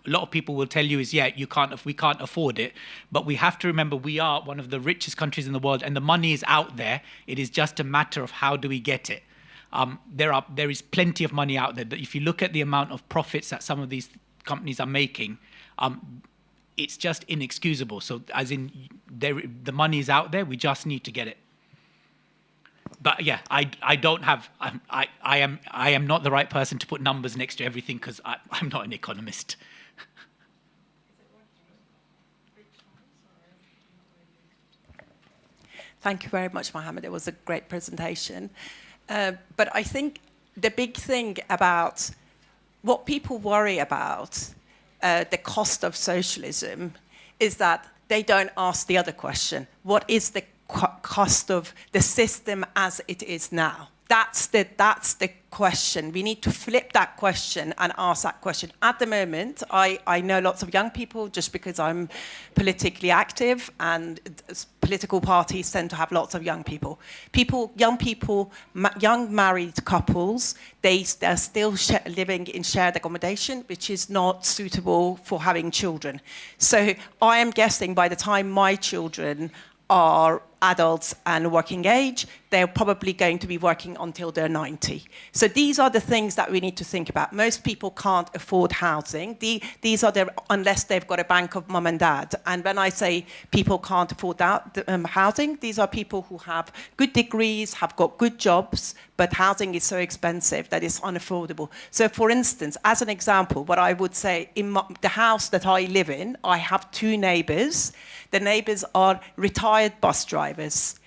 lot of people will tell you is, we can't afford it, but we have to remember we are one of the richest countries in the world, and the money is out there. It is just a matter of how do we get it. There is plenty of money out there. If you look at the amount of profits that some of these companies are making, it's just inexcusable. So, as in, the money is out there. We just need to get it. But yeah, I don't have. I am not the right person to put numbers next to everything, because I'm not an economist. Thank you very much, Mohammed. It was a great presentation. But I think the big thing about what people worry about, the cost of socialism, is that they don't ask the other question. What is the cost of the system as it is now? That's the question. We need to flip that question and ask that question. At the moment, I know lots of young people, just because I'm politically active, and political parties tend to have lots of young people. Young married couples, they're still living in shared accommodation, which is not suitable for having children. So I am guessing by the time my children are adults and working age, they're probably going to be working until they're 90. So these are the things that we need to think about. Most people can't afford housing. These are unless they've got a bank of mum and dad. And when I say people can't afford housing, these are people who have good degrees, have got good jobs, but housing is so expensive that it's unaffordable. So for instance, as an example, what I would say, in the house that I live in, I have 2 neighbors. The neighbors are retired bus drivers.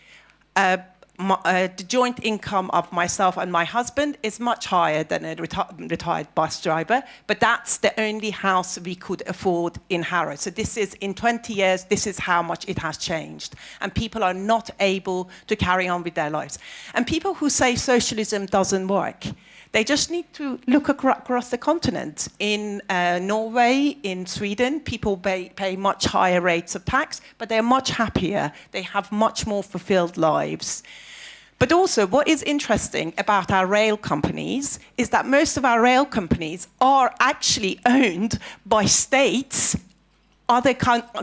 The joint income of myself and my husband is much higher than a retired bus driver, but that's the only house we could afford in Harrow. So this is, in 20 years, this is how much it has changed. And people are not able to carry on with their lives. And people who say socialism doesn't work, they just need to look across the continent. In Norway, in Sweden, people pay much higher rates of tax, but they're much happier. They have much more fulfilled lives. But also, what is interesting about our rail companies is that most of our rail companies are actually owned by states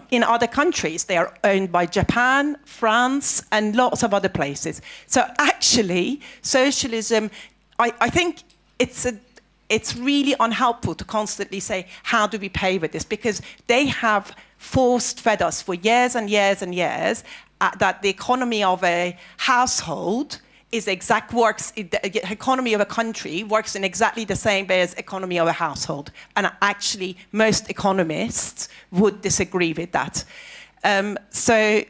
in other countries. They are owned by Japan, France, and lots of other places. So actually, socialism, I think it's really unhelpful to constantly say, how do we pay for this? Because they have fed us for years and years and years that the economy of a household the economy of a country works in exactly the same way as economy of a household. And actually, most economists would disagree with that. So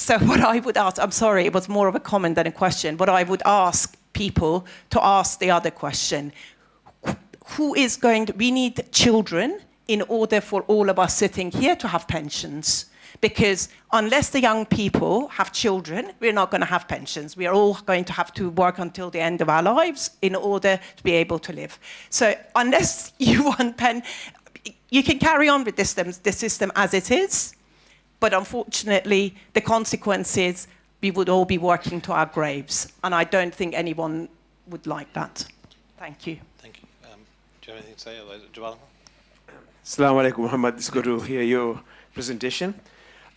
what I would ask, I'm sorry, it was more of a comment than a question, but I would ask people to ask the other question. We need children in order for all of us sitting here to have pensions. Because unless the young people have children, we're not going to have pensions. We are all going to have to work until the end of our lives in order to be able to live. So unless you want you can carry on with the system as it is, but unfortunately, the consequence is we would all be working to our graves, and I don't think anyone would like that. Thank you. Thank you. Do you have anything to say, Jawala? Assalamu alaikum, Muhammad. It's good to hear your presentation.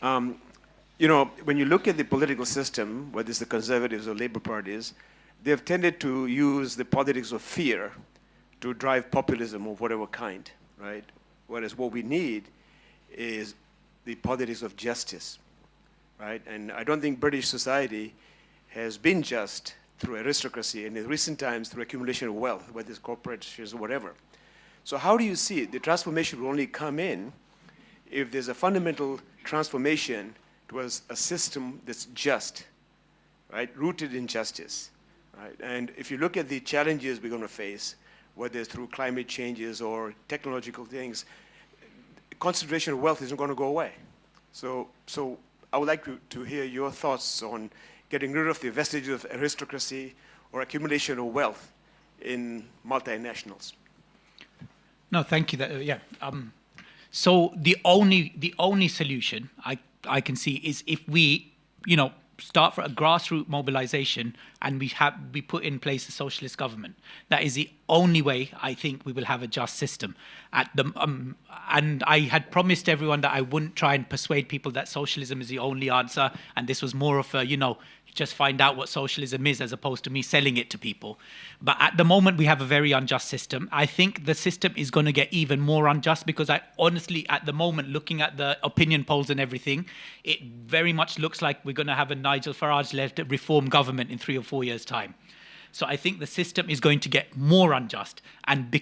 You know, when you look at the political system, whether it's the Conservatives or Labour parties, they've tended to use the politics of fear to drive populism of whatever kind, right? Whereas what we need is the politics of justice, right? And I don't think British society has been just through aristocracy, and in recent times through accumulation of wealth, whether it's corporations or whatever. So how do you see it? The transformation will only come in if there's a fundamental transformation towards a system that's just, right? Rooted in justice, right? And if you look at the challenges we're going to face, whether it's through climate changes or technological things, concentration of wealth isn't going to go away. So I would like to hear your thoughts on getting rid of the vestiges of aristocracy or accumulation of wealth in multinationals. No, thank you. So the only solution I can see is if we, start for a grassroots mobilization and we put in place a socialist government. That is the only way I think we will have a just system. And I had promised everyone that I wouldn't try and persuade people that socialism is the only answer, and this was more of a, just find out what socialism is as opposed to me selling it to people. But at the moment, we have a very unjust system. I think the system is going to get even more unjust because I honestly, at the moment, looking at the opinion polls and everything, it very much looks like we're going to have a Nigel Farage-led reform government in 3 or 4 years' time. So I think the system is going to get more unjust. And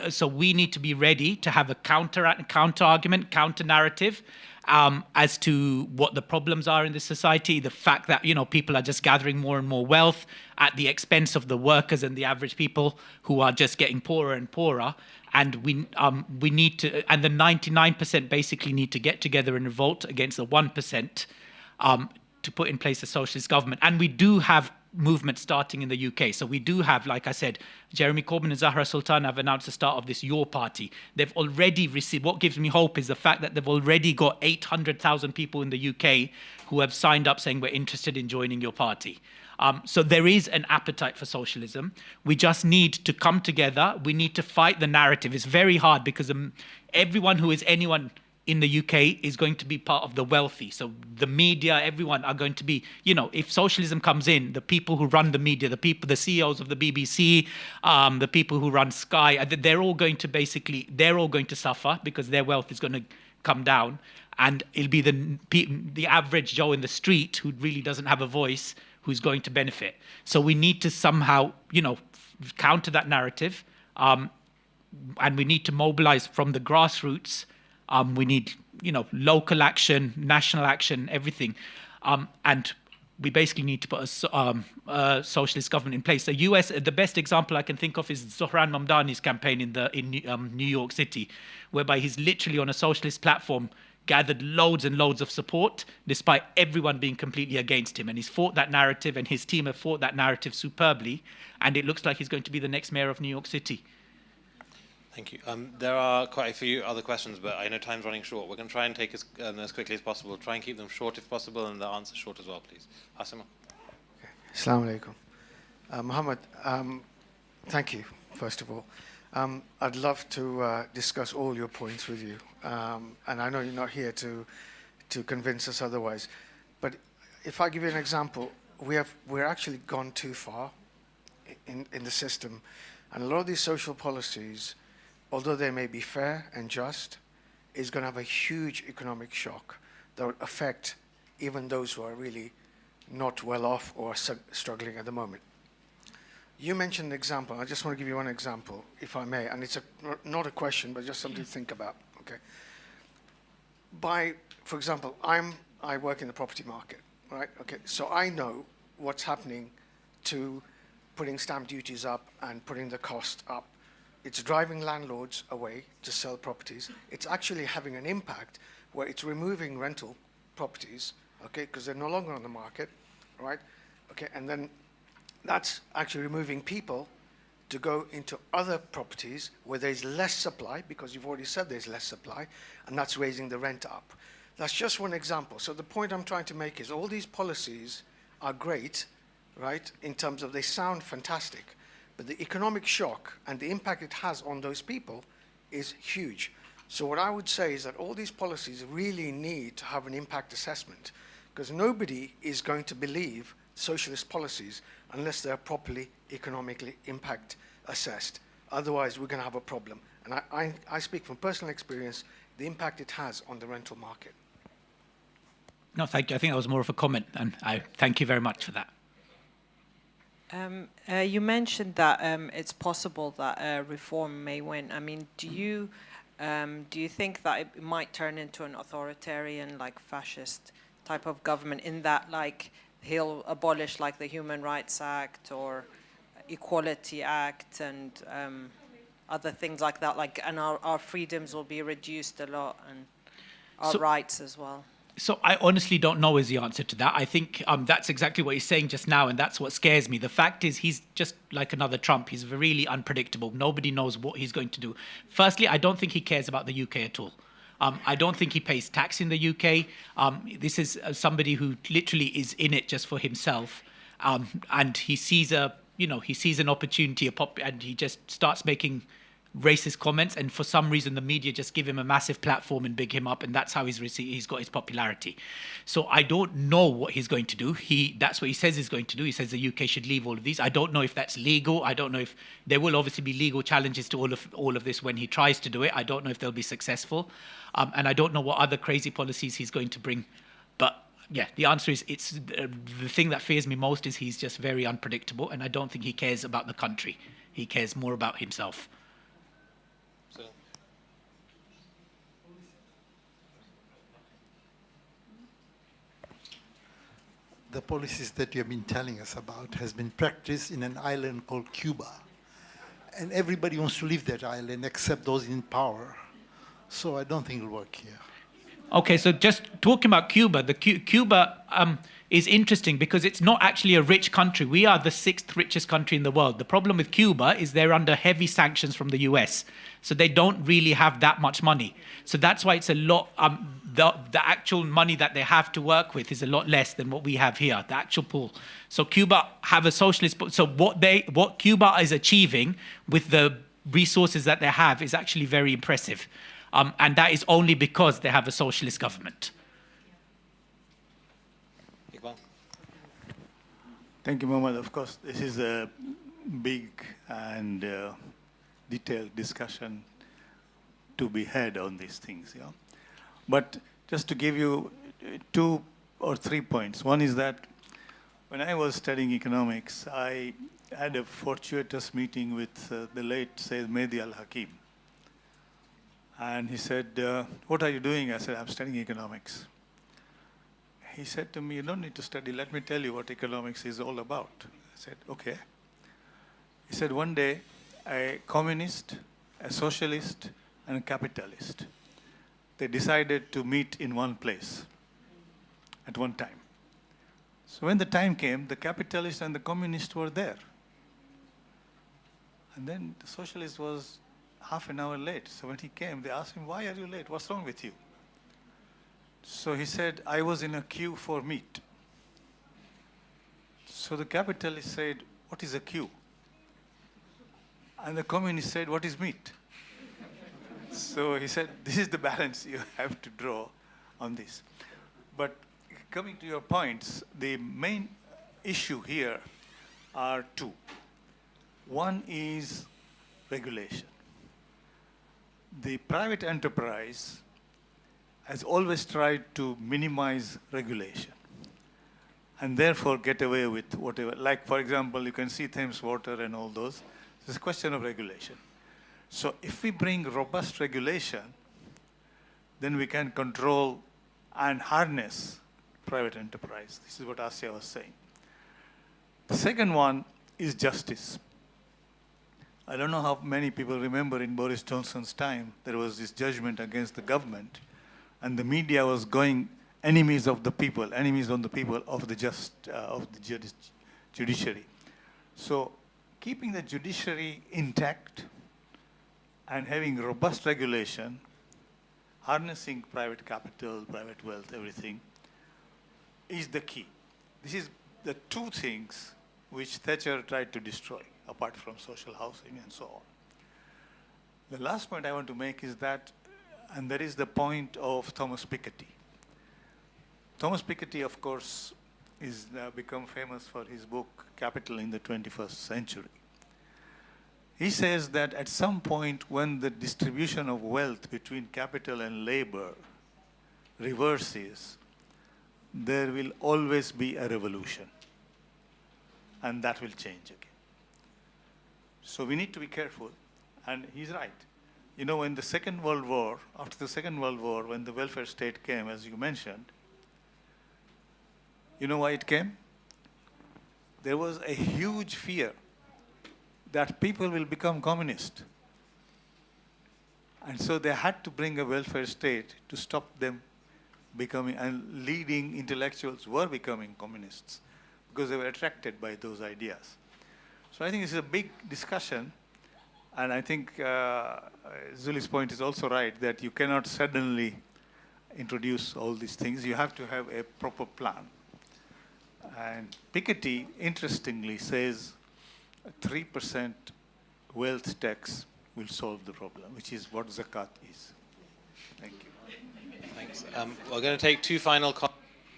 so we need to be ready to have a counter argument, counter narrative, as to what the problems are in this society, the fact that people are just gathering more and more wealth at the expense of the workers and the average people who are just getting poorer and poorer, and we need to, and the 99% basically need to get together and revolt against the 1% to put in place a socialist government. And we do have movement starting in the UK. So we do have, like I said, Jeremy Corbyn and Zahra Sultan have announced the start of this Your Party. They've already received, what gives me hope is the fact that they've already got 800,000 people in the UK who have signed up saying we're interested in joining your party. So there is an appetite for socialism. We just need to come together. We need to fight the narrative. It's very hard because everyone who is anyone in the UK is going to be part of the wealthy. So the media, everyone are going to be, if socialism comes in, the people who run the media, the CEOs of the BBC, the people who run Sky, they're all going to suffer because their wealth is going to come down. And it'll be the average Joe in the street who really doesn't have a voice who's going to benefit. So we need to somehow, counter that narrative. And we need to mobilize from the grassroots. We need, local action, national action, everything. And we basically need to put a socialist government in place. The best example I can think of is Zohran Mamdani's campaign in New York City, whereby he's literally on a socialist platform gathered loads and loads of support, despite everyone being completely against him. And he's fought that narrative, and his team have fought that narrative superbly. And it looks like he's going to be the next mayor of New York City. Thank you. There are quite a few other questions, but I know time's running short. We're going to try and take as quickly as possible. Try and keep them short if possible, and the answers short as well, please. Fatema. Okay. Assalamu alaikum. Muhammad, thank you, first of all. I'd love to discuss all your points with you. And I know you're not here to convince us otherwise. But if I give you an example, we're actually gone too far in the system. And a lot of these social policies, although they may be fair and just, is going to have a huge economic shock that will affect even those who are really not well off or struggling at the moment. You mentioned an example. I just want to give you one example, if I may, and it's not a question, but just something to think about. Okay. For example, I work in the property market, right? Okay, so I know what's happening to putting stamp duties up and putting the cost up. It's driving landlords away to sell properties. It's actually having an impact where it's removing rental properties, okay, because they're no longer on the market, right? Okay, and then that's actually removing people to go into other properties where there's less supply, because you've already said there's less supply, and that's raising the rent up. That's just one example. So the point I'm trying to make is all these policies are great, right, in terms of they sound fantastic, but the economic shock and the impact it has on those people is huge. So what I would say is that all these policies really need to have an impact assessment, because nobody is going to believe socialist policies unless they're properly economically impact assessed. Otherwise, we're going to have a problem. And I speak from personal experience, the impact it has on the rental market. No, thank you. I think that was more of a comment, and I thank you very much for that. You mentioned that it's possible that reform may win. I mean, do you think that it might turn into an authoritarian, like fascist type of government, in that, like, he'll abolish, like, the Human Rights Act or Equality Act and other things like that, like, and our freedoms will be reduced a lot, and our rights as well? So I honestly don't know is the answer to that. I think that's exactly what he's saying just now, and that's what scares me. The fact is he's just like another Trump. He's really unpredictable. Nobody knows what he's going to do. Firstly, I don't think he cares about the UK at all. I don't think he pays tax in the UK. This is somebody who literally is in it just for himself, and he sees an opportunity, and he just starts making racist comments, and for some reason the media just give him a massive platform and big him up, and that's how he's got his popularity. So I don't know what he's going to do. That's what he says he's going to do. He says the UK should leave all of these. I don't know if that's legal. I don't know if there will obviously be legal challenges to all of this when he tries to do it. I don't know if they'll be successful, and I don't know what other crazy policies he's going to bring. But yeah, the answer is it's the thing that fears me most is he's just very unpredictable, and I don't think he cares about the country. He cares more about himself. The policies that you have been telling us about has been practiced in an island called Cuba. And everybody wants to leave that island except those in power. So I don't think it'll work here. Okay, so just talking about Cuba, Cuba is interesting because it's not actually a rich country. We are the 6th richest country in the world. The problem with Cuba is they're under heavy sanctions from the US. So they don't really have that much money. So that's why it's a lot, the actual money that they have to work with is a lot less than what we have here, the actual pool. So Cuba have a socialist, so what Cuba is achieving with the resources that they have is actually very impressive. And that is only because they have a socialist government. Thank you, Muhammad. Of course, this is a big and detailed discussion to be had on these things. Yeah? But just to give you 2 or 3 points. One is that when I was studying economics, I had a fortuitous meeting with the late Sayyid Mehdi al-Hakim. And he said, what are you doing? I said, I'm studying economics. He said to me, you don't need to study. Let me tell you what economics is all about. I said, okay. He said, one day, a communist, a socialist, and a capitalist, they decided to meet in one place at one time. So when the time came, the capitalist and the communist were there. And then the socialist was half an hour late. So when he came, they asked him, why are you late? What's wrong with you? So he said, I was in a queue for meat. So the capitalist said, what is a queue? And the communist said, what is meat? So he said, this is the balance you have to draw on this. But coming to your points, the main issue here are 2. One is regulation. The private enterprise has always tried to minimize regulation and therefore get away with whatever. Like, for example, you can see Thames Water and all those. It's a question of regulation. So if we bring robust regulation, then we can control and harness private enterprise. This is what Asia was saying. The second one is justice. I don't know how many people remember in Boris Johnson's time, there was this judgment against the government, and the media was going enemies of the people, enemies on the people of the judiciary. So keeping the judiciary intact and having robust regulation, harnessing private capital, private wealth, everything, is the key. This is the two things which Thatcher tried to destroy, apart from social housing and so on. The last point I want to make is that, and that is the point of Thomas Piketty. Thomas Piketty, of course, is become famous for his book, Capital in the 21st Century. He says that at some point when the distribution of wealth between capital and labor reverses, there will always be a revolution. And that will change again. So we need to be careful. And he's right. You know, when the Second World War, after the Second World War, when the welfare state came, as you mentioned, you know why it came? There was a huge fear that people will become communist. And so they had to bring a welfare state to stop them becoming, and leading intellectuals were becoming communists because they were attracted by those ideas. So I think this is a big discussion, and I think Zuli's point is also right, that you cannot suddenly introduce all these things. You have to have a proper plan. And Piketty, interestingly, says a 3% wealth tax will solve the problem, which is what zakat is. Thank you. Thanks. We're going to take two final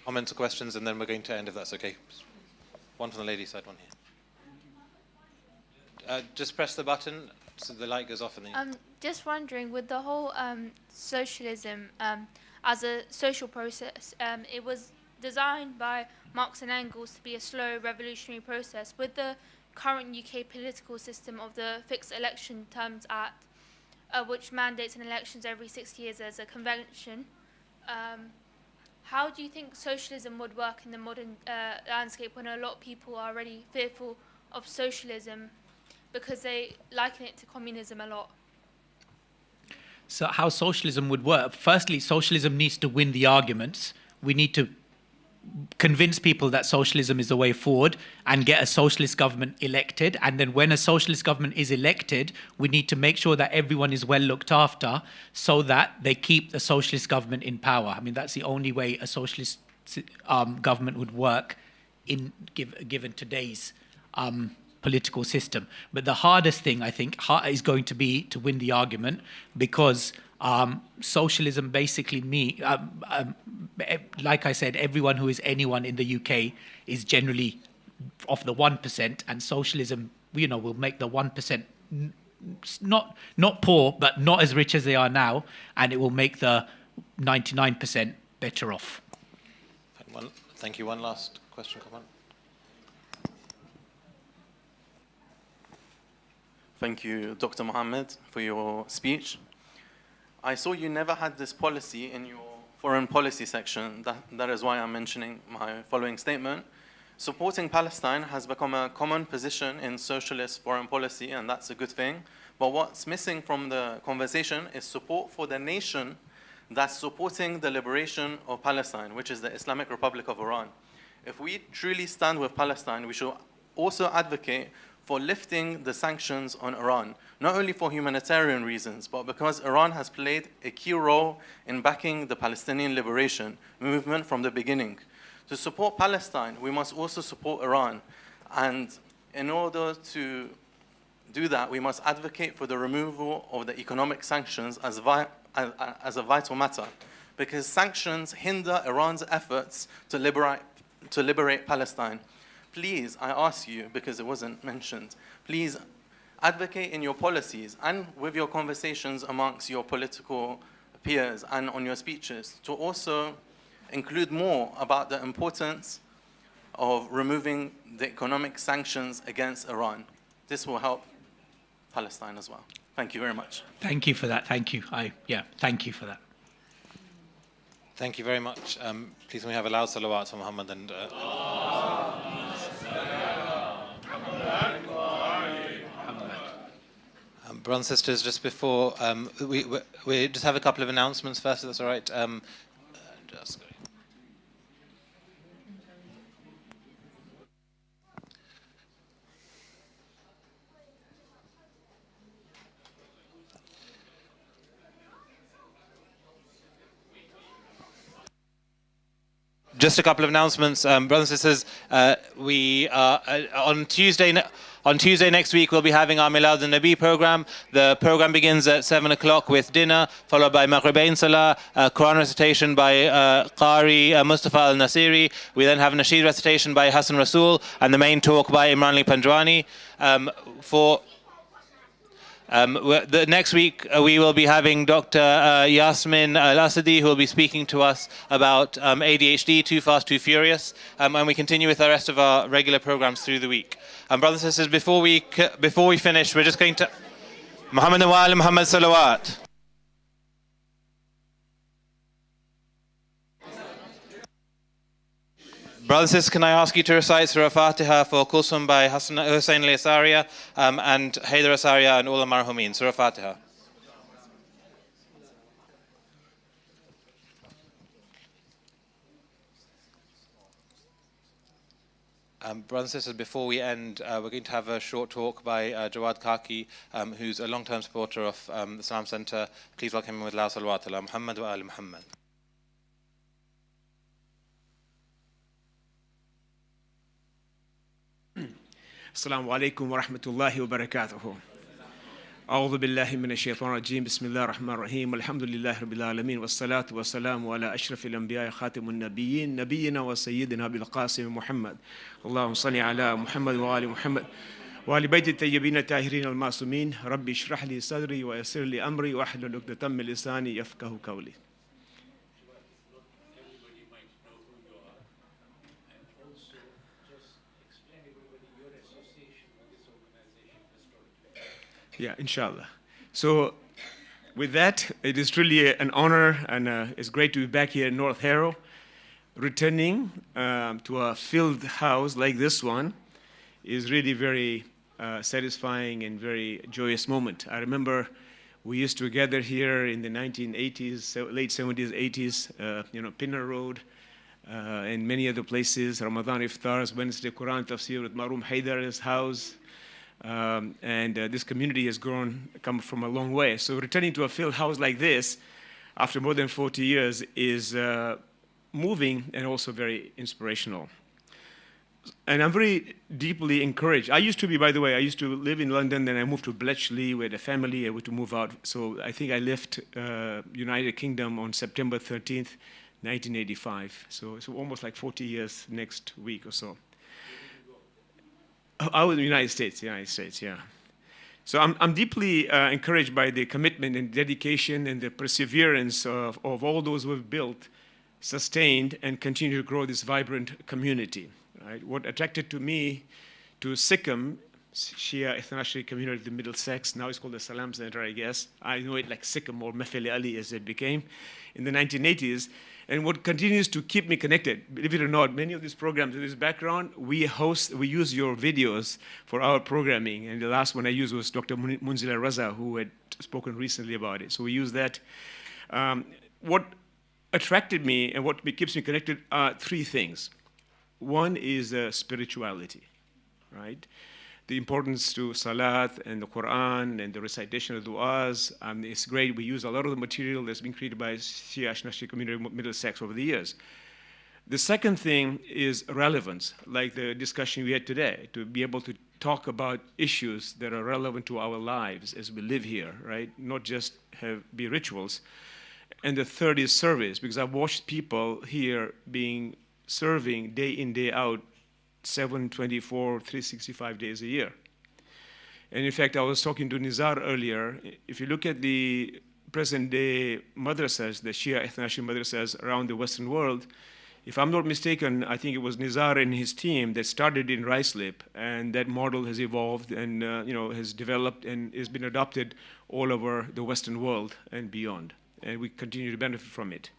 comments or questions, and then we're going to end, if that's okay. One from the lady side, one here. Just press the button so the light goes off. And then just wondering, with the whole socialism as a social process, it was designed by Marx and Engels to be a slow revolutionary process. With the current UK political system of the Fixed Election Terms Act, which mandates an elections every 6 years as a convention, how do you think socialism would work in the modern landscape when a lot of people are already fearful of socialism because they liken it to communism a lot? So how socialism would work? Firstly, socialism needs to win the arguments. We need to convince people that socialism is the way forward and get a socialist government elected. And then when a socialist government is elected, we need to make sure that everyone is well looked after so that they keep the socialist government in power. I mean, that's the only way a socialist government would work given today's political system. But the hardest thing, I think, is going to be to win the argument, because socialism basically like I said, everyone who is anyone in the UK is generally of the 1%, and socialism, you know, will make the 1% not poor, but not as rich as they are now, and it will make the 99% better off. Thank you. One last question, comment. Thank you, Dr. Muhammad, for your speech. I saw you never had this policy in your foreign policy section. That is why I'm mentioning my following statement. Supporting Palestine has become a common position in socialist foreign policy, and that's a good thing. But what's missing from the conversation is support for the nation that's supporting the liberation of Palestine, which is the Islamic Republic of Iran. If we truly stand with Palestine, we should also advocate for lifting the sanctions on Iran, not only for humanitarian reasons, but because Iran has played a key role in backing the Palestinian liberation movement from the beginning. To support Palestine, we must also support Iran. And in order to do that, we must advocate for the removal of the economic sanctions as a vital matter, because sanctions hinder Iran's efforts to liberate Palestine. Please, I ask you, because it wasn't mentioned, please advocate in your policies and with your conversations amongst your political peers and on your speeches to also include more about the importance of removing the economic sanctions against Iran. This will help Palestine as well. Thank you very much. Thank you for that. Thank you. Thank you for that. Thank you very much. Please can we have a loud salawat to Muhammad and brothers and sisters, just before we just have a couple of announcements first, if that's all right. Just a couple of announcements, brothers and sisters. We are on Tuesday next week, we'll be having our Milad al-Nabi program. The program begins at 7 o'clock with dinner, followed by Maghribain Salah, Quran recitation by Qari Mustafa al-Nasiri. We then have Nasheed recitation by Hassan Rasool, and the main talk by Imran Ali Panjwani. The next week, we will be having Dr. Yasmin Al-Asadi, who will be speaking to us about ADHD, Too Fast, Too Furious, and we continue with the rest of our regular programs through the week. Brothers and sisters, before we finish, we're just going to Muhammad wa ali Muhammad salawat. Brothers and sisters, can I ask you to recite Surah Fatiha for Kulsum by Hussein Ali Asaria and Haydar Asaria and Ula Marhumin. Surah Fatiha. Brothers and sisters, before we end, we're going to have a short talk by Jawad Kaki, who's a long-term supporter of the Salam Center. Please welcome him with loud salawat ala Muhammad wa ali Muhammad. السلام عليكم ورحمة الله وبركاته. أعوذ بالله من الشيطان الرجيم. بسم الله الرحمن الرحيم. الحمد لله رب العالمين والصلاة والسلام على أشرف الأنبياء خاتم النبيين نبينا وسيدنا بالقاسم محمد. اللهم صل على محمد وآل محمد وآل بيت الطيبين الطاهرين المعصومين. ربي اشرح لي صدري ويسر لي أمري واحلل عقدة من لساني يفقهوا قولي. Yeah, inshallah. So with that, it is truly an honor, and it's great to be back here in North Harrow, returning to a filled house like this one is really very satisfying and very joyous moment. I remember we used to gather here in the 1980s, late 70s, 80s, Pinner Road, and many other places, Ramadan Iftars, Wednesday Quran Tafsir at Maroom Haydar's house. This community has come from a long way. So returning to a filled house like this after more than 40 years is moving and also very inspirational. And I'm very deeply encouraged. I used to live in London, then I moved to Bletchley with a family. I went to move out. So I think I left United Kingdom on September 13th, 1985. So it's almost like 40 years next week or so. I was in the United States, yeah. So I'm deeply encouraged by the commitment and dedication and the perseverance of all those who have built, sustained, and continue to grow this vibrant community. Right? What attracted me to Sikkim, Shia Ethno-Ashari community of the Middlesex, now it's called the Salam Center, I guess. I know it like Sikkim or Mefele Ali as it became in the 1980s. And what continues to keep me connected, believe it or not, many of these programs in this background, we use your videos for our programming. And the last one I used was Dr. Munzila Raza, who had spoken recently about it. So we use that. What attracted me and what keeps me connected are three things. One is spirituality, right? The importance to Salat and the Quran and the recitation of du'as. It's great. We use a lot of the material that's been created by Shia Ashnashi community of Middlesex over the years. The second thing is relevance, like the discussion we had today, to be able to talk about issues that are relevant to our lives as we live here, right? Not just be rituals. And the third is service, because I've watched people here serving day in, day out, 724, 365 days a year. And in fact, I was talking to Nizar earlier. If you look at the present-day madrasas, the Shia Ethno-Ashari madrasas around the Western world, if I'm not mistaken, I think it was Nizar and his team that started in Ruislip, and that model has evolved and has developed and has been adopted all over the Western world and beyond. And we continue to benefit from it.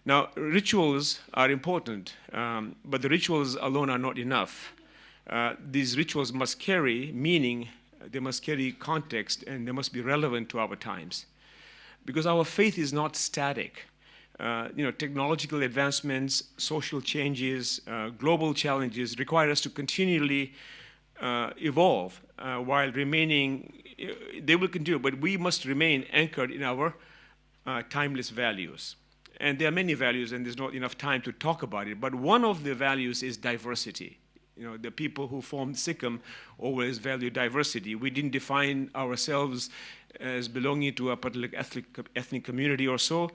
Now, rituals are important, but the rituals alone are not enough. These rituals must carry meaning, they must carry context, and they must be relevant to our times. Because our faith is not static. Technological advancements, social changes, global challenges require us to continually evolve while remaining, they will continue, but we must remain anchored in our timeless values. And there are many values, and there's not enough time to talk about it. But one of the values is diversity. You know, the people who formed Sikkim always value diversity. We didn't define ourselves as belonging to a particular ethnic community or so.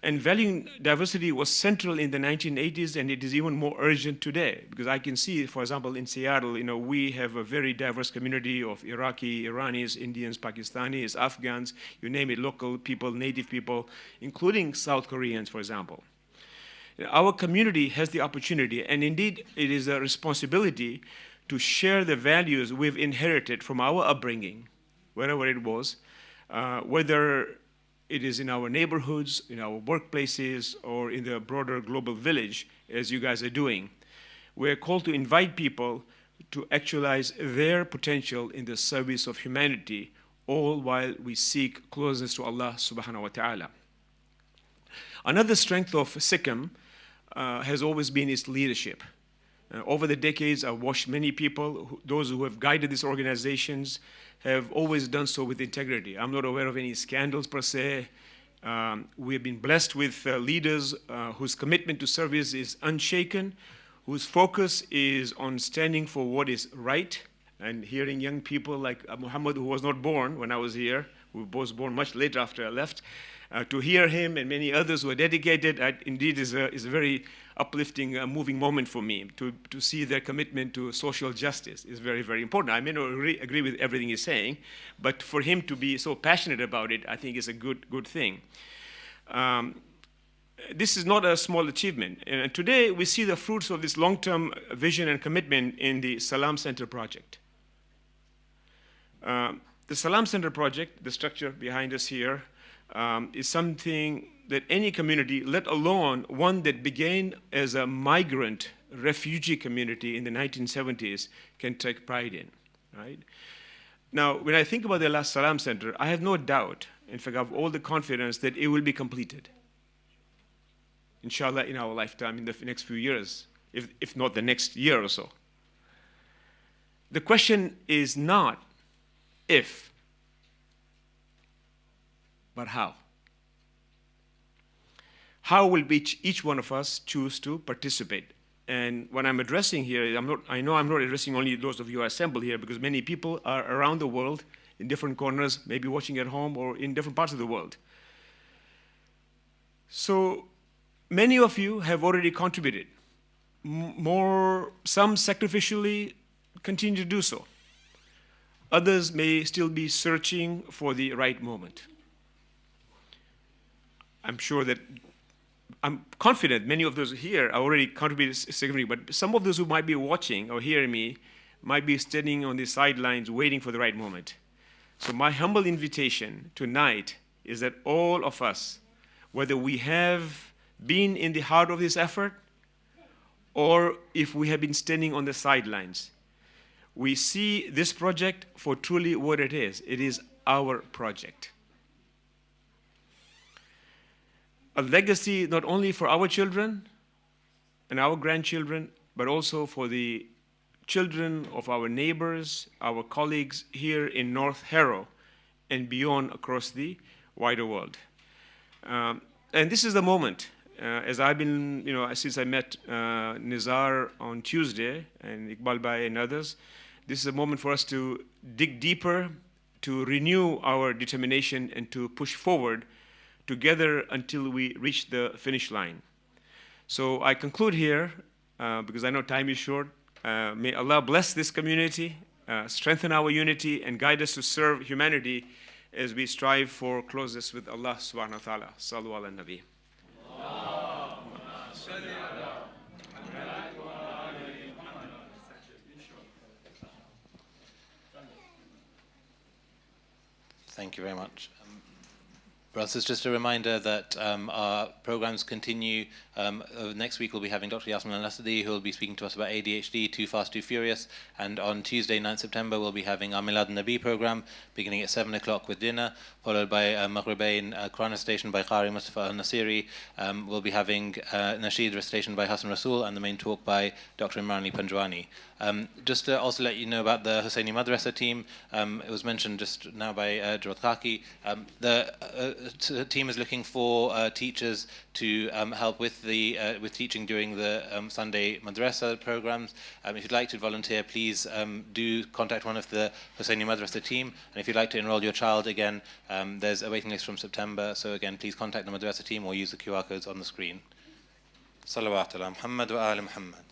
And valuing diversity was central in the 1980s, and it is even more urgent today. Because I can see, for example, in Seattle, you know, we have a very diverse community of Iraqi, Iranis, Indians, Pakistanis, Afghans, you name it, local people, native people, including South Koreans, for example. Our community has the opportunity, and indeed it is a responsibility, to share the values we've inherited from our upbringing, wherever it was, whether it is in our neighborhoods, in our workplaces, or in the broader global village, as you guys are doing. We're called to invite people to actualize their potential in the service of humanity, all while we seek closeness to Allah subhanahu wa ta'ala. Another strength of Sikkim has always been its leadership. Over the decades, I've watched many people, those who have guided these organizations, have always done so with integrity. I'm not aware of any scandals per se. We have been blessed with leaders whose commitment to service is unshaken, whose focus is on standing for what is right, and hearing young people like Muhammad, who was not born when I was here, who was born much later after I left, to hear him and many others who are dedicated, indeed is a very uplifting, moving moment for me. To see their commitment to social justice is very, very important. I may not agree with everything he's saying, but for him to be so passionate about it, I think is a good thing. This is not a small achievement. And today we see the fruits of this long-term vision and commitment in the Salam Center project. The Salam Center project, the structure behind us here, is something that any community, let alone one that began as a migrant refugee community in the 1970s, can take pride in, right? Now, when I think about the last Salam Center, I have no doubt, in fact, I have all the confidence that it will be completed, inshallah, in our lifetime, in the next few years, if not the next year or so. The question is not if, but how. How will each one of us choose to participate? And when I'm addressing here, I know I'm not addressing only those of you who are assembled here, because many people are around the world in different corners, maybe watching at home or in different parts of the world. So many of you have already contributed. Some sacrificially continue to do so. Others may still be searching for the right moment. I'm confident many of those here are already contributed significantly, but some of those who might be watching or hearing me might be standing on the sidelines waiting for the right moment. So my humble invitation tonight is that all of us, whether we have been in the heart of this effort or if we have been standing on the sidelines, we see this project for truly what it is. It is our project. A legacy not only for our children and our grandchildren, but also for the children of our neighbors, our colleagues here in North Harrow and beyond across the wider world. And this is the moment, as I've been, since I met Nizar on Tuesday and Iqbal Bhai and others, this is a moment for us to dig deeper, to renew our determination and to push forward together until we reach the finish line. So I conclude here, because I know time is short. May Allah bless this community, strengthen our unity, and guide us to serve humanity as we strive for closeness with Allah subhanahu wa ta'ala. Sallu ala nabi. Thank you very much. Brothers, just a reminder that our programs continue. Next week we'll be having Dr. Muhammad Asaria, who will be speaking to us about ADHD, Too Fast, Too Furious. And on Tuesday, 9th September, we'll be having our Milad Nabi program, beginning at 7 o'clock with dinner, followed by Maghribain Quran recitation by Qari Mustafa al-Nasiri. We'll be having Nasheed recitation by Hassan Rasul, and the main talk by Dr. Imrani Panjwani. Just to also let you know about the Husseini Madrasa team, it was mentioned just now by Jawad Khaki. The the team is looking for teachers to help with the with teaching during the Sunday madrasa programs. If you'd like to volunteer, please do contact one of the Husseini Madrasa team. And if you'd like to enroll your child, again, there's a waiting list from September. So again, please contact the madrasa team or use the QR codes on the screen. Salawat ala Muhammad wa ala Muhammad.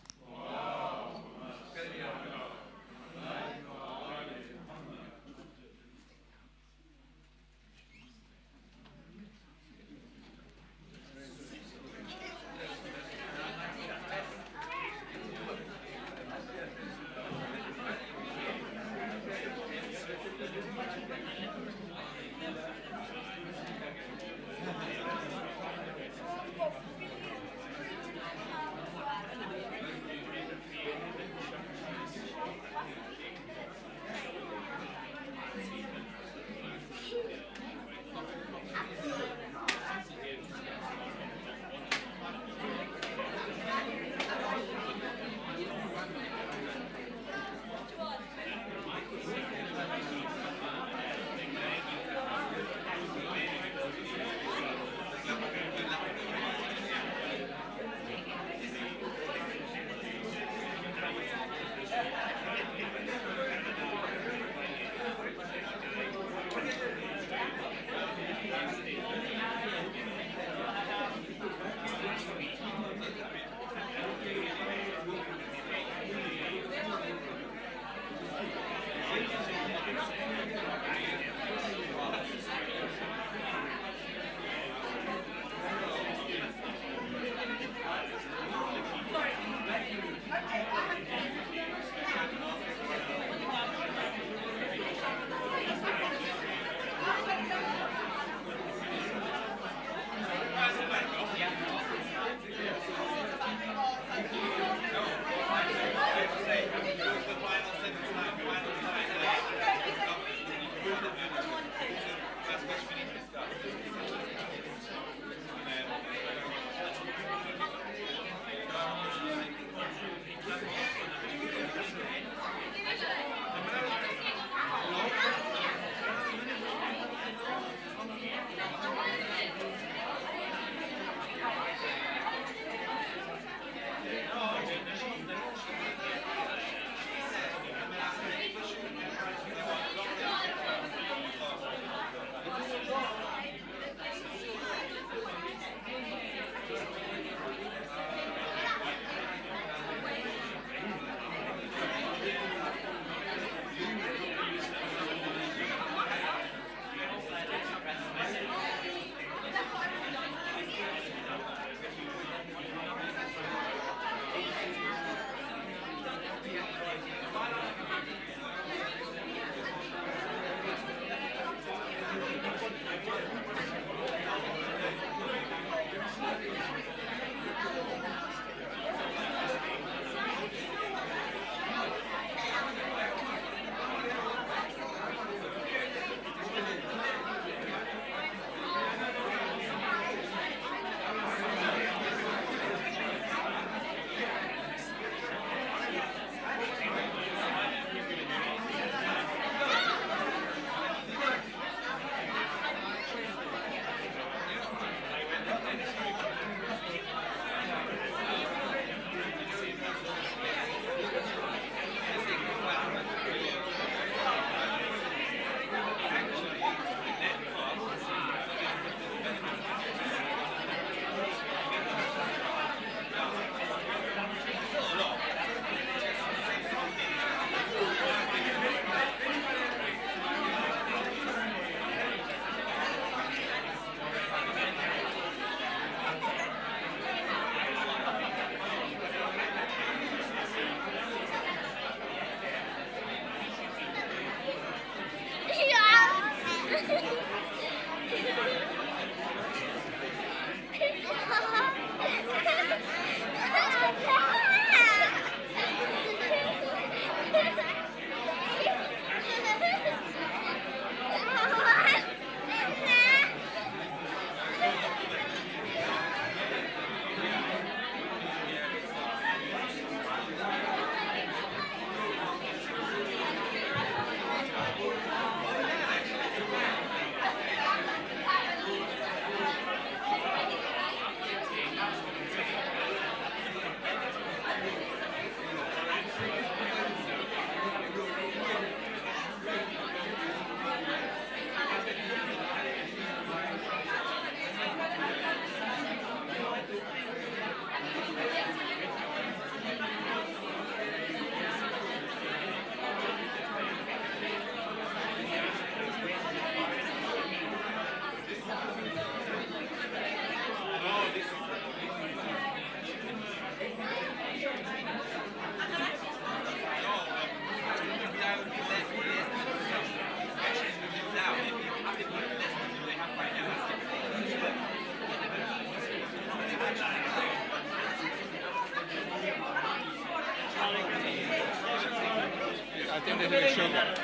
attended to sugar.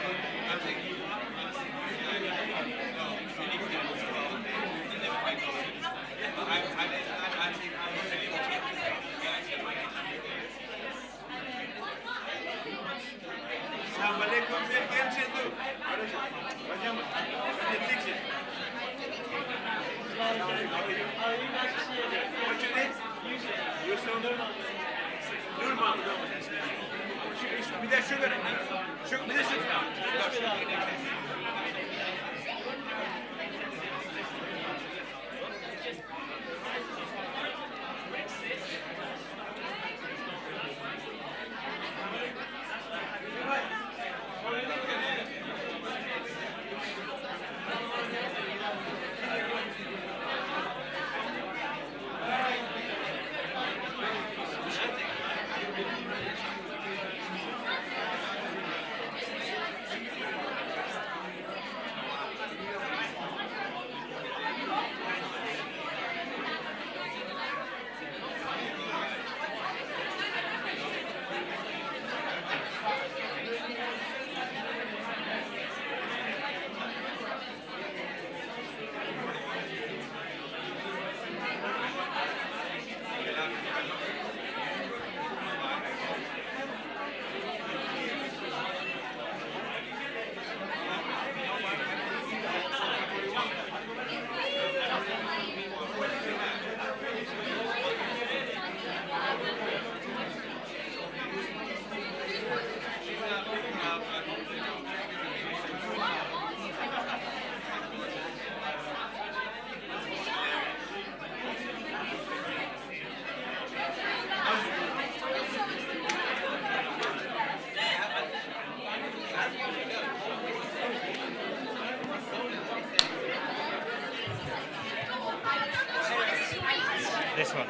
This one.